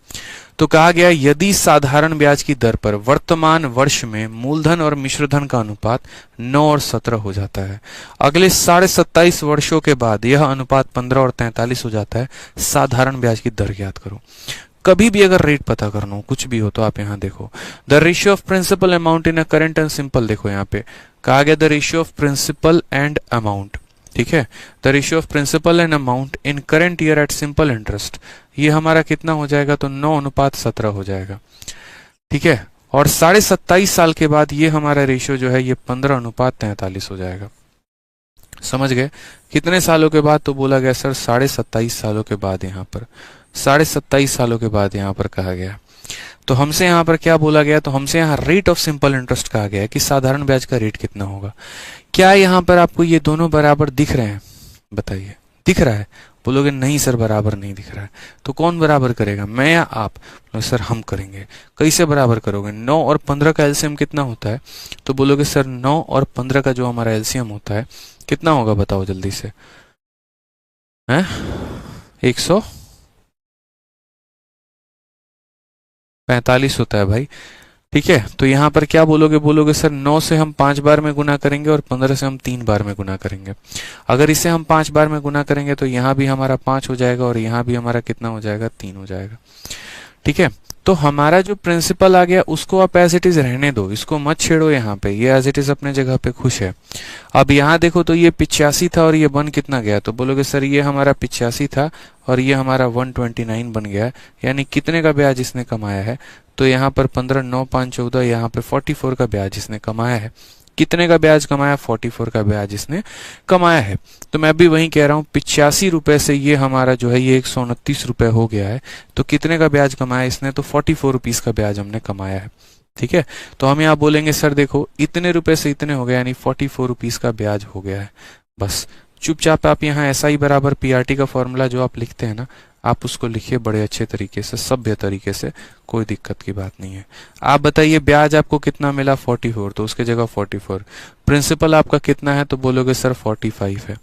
तो कहा गया यदि साधारण ब्याज की दर पर वर्तमान वर्ष में मूलधन और मिश्रधन का अनुपात 9 और 17 हो जाता है, अगले 27.5 वर्षों के बाद यह अनुपात 15 और 43 हो जाता है, साधारण ब्याज की दर ज्ञात करो। कभी भी अगर रेट पता करना हो, कुछ भी हो, तो आप यहाँ देखो the ratio of principal amount in a current and simple. देखो यहाँ पे कहा गया the ratio of principal and amount. ठीक है, the ratio of principal and amount in current year at simple interest. ये हमारा कितना हो जाएगा, तो 9:17 हो जाएगा। ठीक है, और 27.5 साल के बाद ये हमारा रेशियो जो है ये 15:43 हो जाएगा। समझ गए, कितने सालों के बाद, तो बोला गया सर 27.5 सालों के बाद। यहाँ पर 27.5 सालों के बाद यहाँ पर कहा गया। तो हमसे यहाँ पर क्या बोला गया, तो हमसे यहाँ रेट ऑफ सिंपल इंटरेस्ट कहा गया है कि साधारण ब्याज का रेट कितना होगा। क्या यहाँ पर आपको ये दोनों बराबर दिख रहे हैं, बताइए, दिख रहा है। बोलोगे नहीं सर बराबर नहीं दिख रहा है, तो कौन बराबर करेगा, मैं या आप। सर हम करेंगे। कैसे बराबर करोगे, 9 और 15 का एलसीएम कितना होता है, तो बोलोगे सर 9 और 15 का जो हमारा एलसीएम होता है कितना होगा, बताओ जल्दी से। 100 45 होता है भाई। ठीक है, तो यहाँ पर क्या बोलोगे, बोलोगे सर 9 से हम 5 बार में गुना करेंगे और 15 से हम 3 बार में गुना करेंगे। अगर इसे हम 5 बार में गुना करेंगे तो यहाँ भी हमारा 5 हो जाएगा और यहाँ भी हमारा कितना हो जाएगा, 3 हो जाएगा। ठीक है, तो हमारा जो प्रिंसिपल आ गया उसको आप एज इट इज रहने दो, इसको मत छेड़ो, यहाँ पे ये एज इट इज अपने जगह पे खुश है। अब यहाँ देखो तो ये 85 था और ये बन कितना गया, तो बोलोगे सर ये हमारा 85 था और ये हमारा 129 बन गया, यानी कितने का ब्याज इसने कमाया है, तो यहाँ पर 15 9 5 14, यहाँ पे 44 का ब्याज इसने कमाया है। कितने का ब्याज कमाया, 44 का ब्याज इसने कमाया है। तो मैं भी वही कह रहा हूँ, 85 रुपए से ये हमारा जो है ये 129 रुपए हो गया है। तो कितने का ब्याज कमाया इसने, तो 44 रुपीज का ब्याज हमने कमाया है। ठीक है, तो हम यहाँ बोलेंगे सर देखो इतने रुपए से इतने हो गया, यानी 44 रुपीज का ब्याज हो गया है। बस चुपचाप आप यहाँ SI बराबर PRT का फॉर्मूला जो आप लिखते हैं ना, आप उसको लिखिए बड़े अच्छे तरीके से, सभ्य तरीके से, कोई दिक्कत की बात नहीं है। आप बताइए ब्याज आपको कितना मिला, 44, तो उसके जगह 44। प्रिंसिपल आपका कितना है, तो बोलोगे सर 45 है।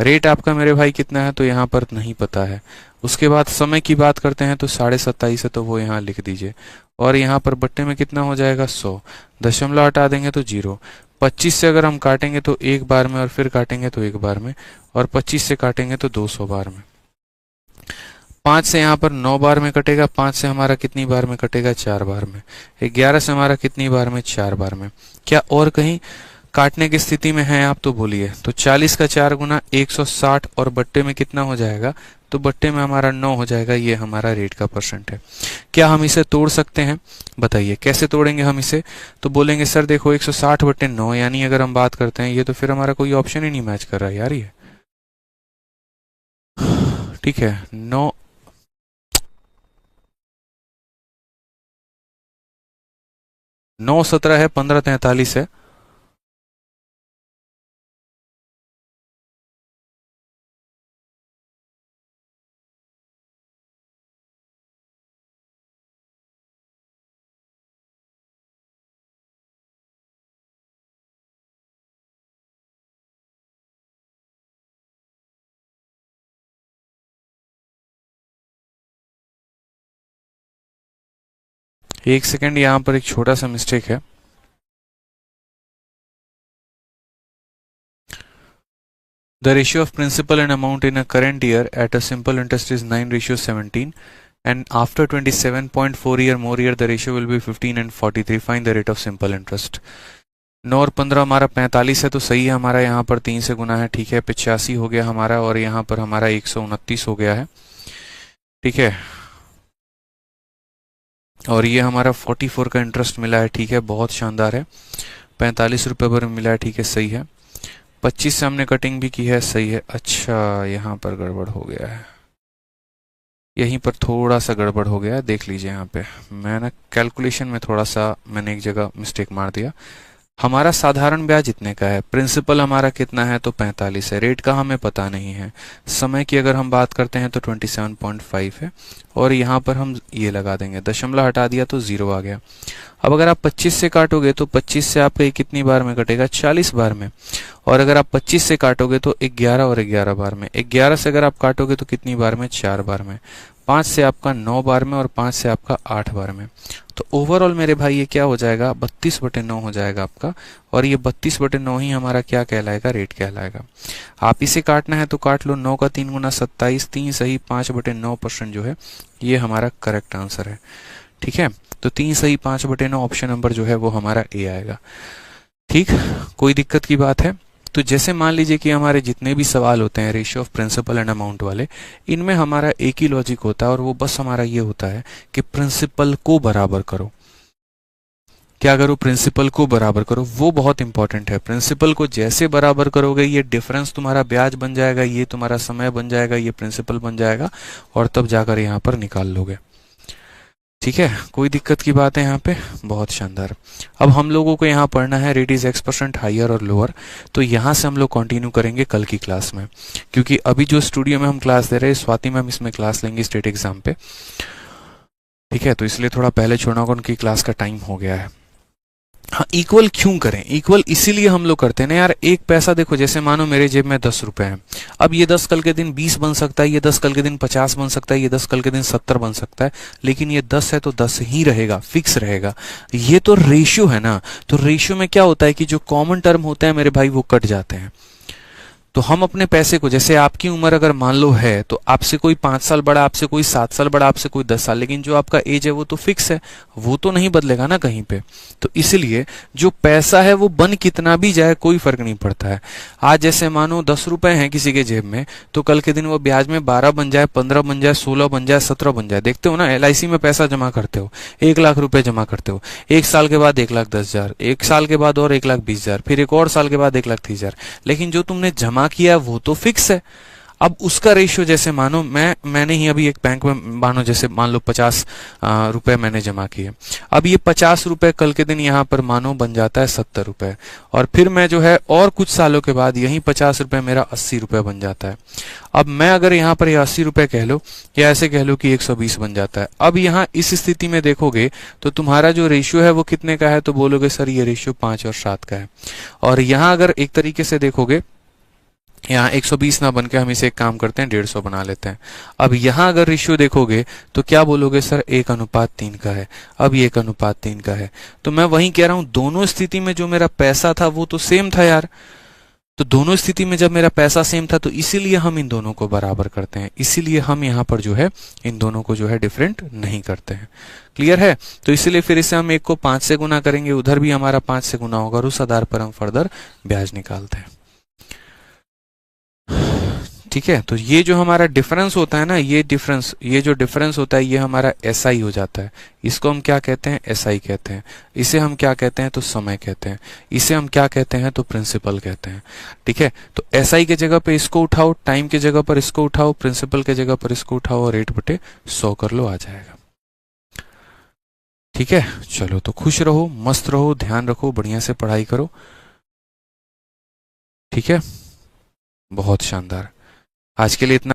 रेट आपका मेरे भाई कितना है, तो यहाँ पर नहीं पता है। उसके बाद समय की बात करते हैं तो 27.5 है, तो वो यहाँ लिख दीजिए। और यहाँ पर बट्टे में कितना हो जाएगा, 100, दशमलव हटा देंगे तो 0। 25 से अगर हम काटेंगे तो एक बार में, और फिर काटेंगे तो एक बार में, और 25 से काटेंगे तो 200 बार में। 5 से यहाँ पर 9 बार में कटेगा, 5 से हमारा कितनी बार में कटेगा, 4 बार में। 11 से हमारा कितनी बार में, 4 बार में। क्या और कहीं काटने की स्थिति में है आप, तो बोलिए। तो 40 का 4 गुना 160, और बट्टे में कितना हो जाएगा, तो बट्टे में हमारा 9 हो जाएगा। ये हमारा रेट का परसेंट है। क्या हम इसे तोड़ सकते हैं, बताइए कैसे तोड़ेंगे हम इसे, तो बोलेंगे सर देखो 160 बट्टे 9, यानी अगर हम बात करते हैं ये, तो फिर हमारा कोई ऑप्शन ही नहीं मैच कर रहा है यार ये। ठीक है, 9 9 17 है, 15 43 है। एक सेकेंड, यहाँ पर एक छोटा सा मिस्टेक है। The ratio of principal and amount in a current year at a simple interest is 9:17, and after 27.4 more year the ratio will be 15 and 43. Find the rate of simple interest. 9 और 15 हमारा 45 है, तो सही है हमारा, यहाँ पर 3 से गुना है। ठीक है, 85 हो गया हमारा, और यहाँ पर हमारा 129 हो गया है। ठीक है, और ये हमारा 44 का इंटरेस्ट मिला है। ठीक है, बहुत शानदार है। 45 रुपये पर मिला है। ठीक है, सही है। 25 से हमने कटिंग भी की है, सही है। अच्छा, यहाँ पर गड़बड़ हो गया है, यहीं पर थोड़ा सा गड़बड़ हो गया है, देख लीजिए। यहाँ पे मैं ना कैलकुलेशन में थोड़ा सा मैंने एक जगह मिस्टेक मार दिया। हमारा साधारण ब्याज इतने का है, प्रिंसिपल हमारा कितना है, तो 45 है। रेट का हमें पता नहीं है। समय की अगर हम बात करते हैं तो 27.5 है, और यहाँ पर हम ये लगा देंगे, दशमलव हटा दिया तो 0 आ गया। अब अगर आप 25 से काटोगे तो 25 से आपका कितनी बार में कटेगा, 40 बार में। और अगर आप 25 से काटोगे तो 11 और 11 बार में। 11 से अगर आप काटोगे तो कितनी बार में, 4 बार में। 5 से आपका 9 बार में, और 5 से आपका 8 बार में। तो ओवरऑल मेरे भाई ये क्या हो जाएगा, 32/9 हो जाएगा आपका। और ये 32/9 ही हमारा क्या कहलाएगा, रेट कहलाएगा। आप इसे काटना है तो काट लो। 9 का 3 गुना 27, 3 सही, 5/9% जो है ये हमारा करेक्ट आंसर है। ठीक है, तो 3 सही 5/9 ऑप्शन नंबर जो है वो हमारा ए आएगा। ठीक, कोई दिक्कत की बात है। तो जैसे मान लीजिए कि हमारे जितने भी सवाल होते हैं ratio of principal and amount वाले, इनमें हमारा एक ही लॉजिक होता है, और वो बस हमारा ये होता है कि प्रिंसिपल को बराबर करो। क्या करो, प्रिंसिपल को बराबर करो। वो बहुत इंपॉर्टेंट है। प्रिंसिपल को जैसे बराबर करोगे, ये डिफरेंस तुम्हारा ब्याज बन जाएगा, ये तुम्हारा समय बन जाएगा, ये प्रिंसिपल बन जाएगा, और तब जाकर यहाँ पर निकाल लोगे। ठीक है, कोई दिक्कत की बात है यहाँ पे, बहुत शानदार। अब हम लोगों को यहाँ पढ़ना है रेट इज X% हायर और लोअर। तो यहाँ से हम लोग कंटिन्यू करेंगे कल की क्लास में, क्योंकि अभी जो स्टूडियो में हम क्लास दे रहे हैं, स्वाति मैम इसमें क्लास लेंगे स्टेट एग्जाम पे। ठीक है, तो इसलिए थोड़ा पहले छोड़ना होगा, उनकी क्लास का टाइम हो गया है। हाँ, इक्वल क्यों करें? इक्वल इसीलिए हम लोग करते हैं ना यार। एक पैसा देखो, जैसे मानो मेरे जेब में 10 रुपए है, अब ये 10 कल के दिन 20 बन सकता है, ये 10 कल के दिन 50 बन सकता है, ये 10 कल के दिन 70 बन सकता है, लेकिन ये 10 है तो 10 ही रहेगा, फिक्स रहेगा। ये तो रेशियो है ना। तो रेशियो में क्या होता है कि जो कॉमन टर्म होते हैं मेरे भाई वो कट जाते हैं। तो हम अपने पैसे को, जैसे आपकी उम्र अगर मान लो है, तो आपसे कोई 5 साल बड़ा, आपसे कोई 7 साल बड़ा, आपसे कोई 10 साल, लेकिन जो आपका एज है वो तो फिक्स है, वो तो नहीं बदलेगा ना कहीं पे। तो इसलिए जो पैसा है वो बन कितना भी जाए कोई फर्क नहीं पड़ता है। आज जैसे मानो 10 रुपए हैं किसी के जेब में, तो कल के दिन वो ब्याज में 12 बन जाए, 15 बन जाए, 16 बन जाए, 17 बन जाए। देखते हो ना, LIC में पैसा जमा करते हो, 1 लाख रुपए जमा करते हो, 1 साल के बाद 1,10,000, 1 साल के बाद और 1,20,000, फिर एक और साल के बाद 1,30,000, लेकिन जो तुमने जमा किया वो तो फिक्स है। अब उसका रेशियो, जैसे मानो मैंने ही अभी एक बैंक में मानो, जैसे मान लो 50 रुपए मैंने जमा किए, अब ये 50 रुपए कल के दिन यहाँ पर मानो बन जाता है 70 रुपए, और फिर मैं जो है और कुछ सालों के बाद यही 50 रुपए मेरा 80 रुपए बन जाता है। अब मैं अगर यहाँ पर ये 80 रुपए कह लो, या ऐसे कह लो कि 120 बन जाता है। अब यहाँ इस स्थिति में देखोगे तो तुम्हारा जो रेशियो है वो कितने का है, तो बोलोगे सर ये रेशियो 5 और 7 का है। और यहाँ अगर एक तरीके से देखोगे, यहाँ 120 ना बन के हम इसे एक काम करते हैं 150 बना लेते हैं। अब यहाँ अगर रेशियो देखोगे तो क्या बोलोगे, सर 1:3 का है। अब ये 1:3 का है। तो मैं वही कह रहा हूं, दोनों स्थिति में जो मेरा पैसा था वो तो सेम था यार। तो दोनों स्थिति में जब मेरा पैसा सेम था, तो इसीलिए हम इन दोनों को बराबर करते हैं, इसीलिए हम यहाँ पर जो है इन दोनों को जो है डिफरेंट नहीं करते हैं। क्लियर है? तो इसीलिए फिर इसे हम 1 को 5 से गुना करेंगे, उधर भी हमारा 5 से गुना होगा, और उस आधार पर हम फर्दर ब्याज निकालते हैं। ठीक है? तो ये जो हमारा डिफरेंस होता है ना, ये जो डिफरेंस होता है ये हमारा SI हो जाता है। इसको हम क्या कहते हैं? SI कहते हैं। इसे हम क्या कहते हैं? तो समय कहते हैं। इसे हम क्या कहते हैं? तो प्रिंसिपल कहते हैं। ठीक है? तो SI के जगह पे इसको उठाओ, टाइम के जगह पर इसको उठाओ, प्रिंसिपल के जगह पर इसको उठाओ, और 8/100 कर लो, आ जाएगा। ठीक है? चलो, तो खुश रहो, मस्त रहो, ध्यान रखो, बढ़िया से पढ़ाई करो। ठीक है? बहुत शानदार। आज के लिए इतना।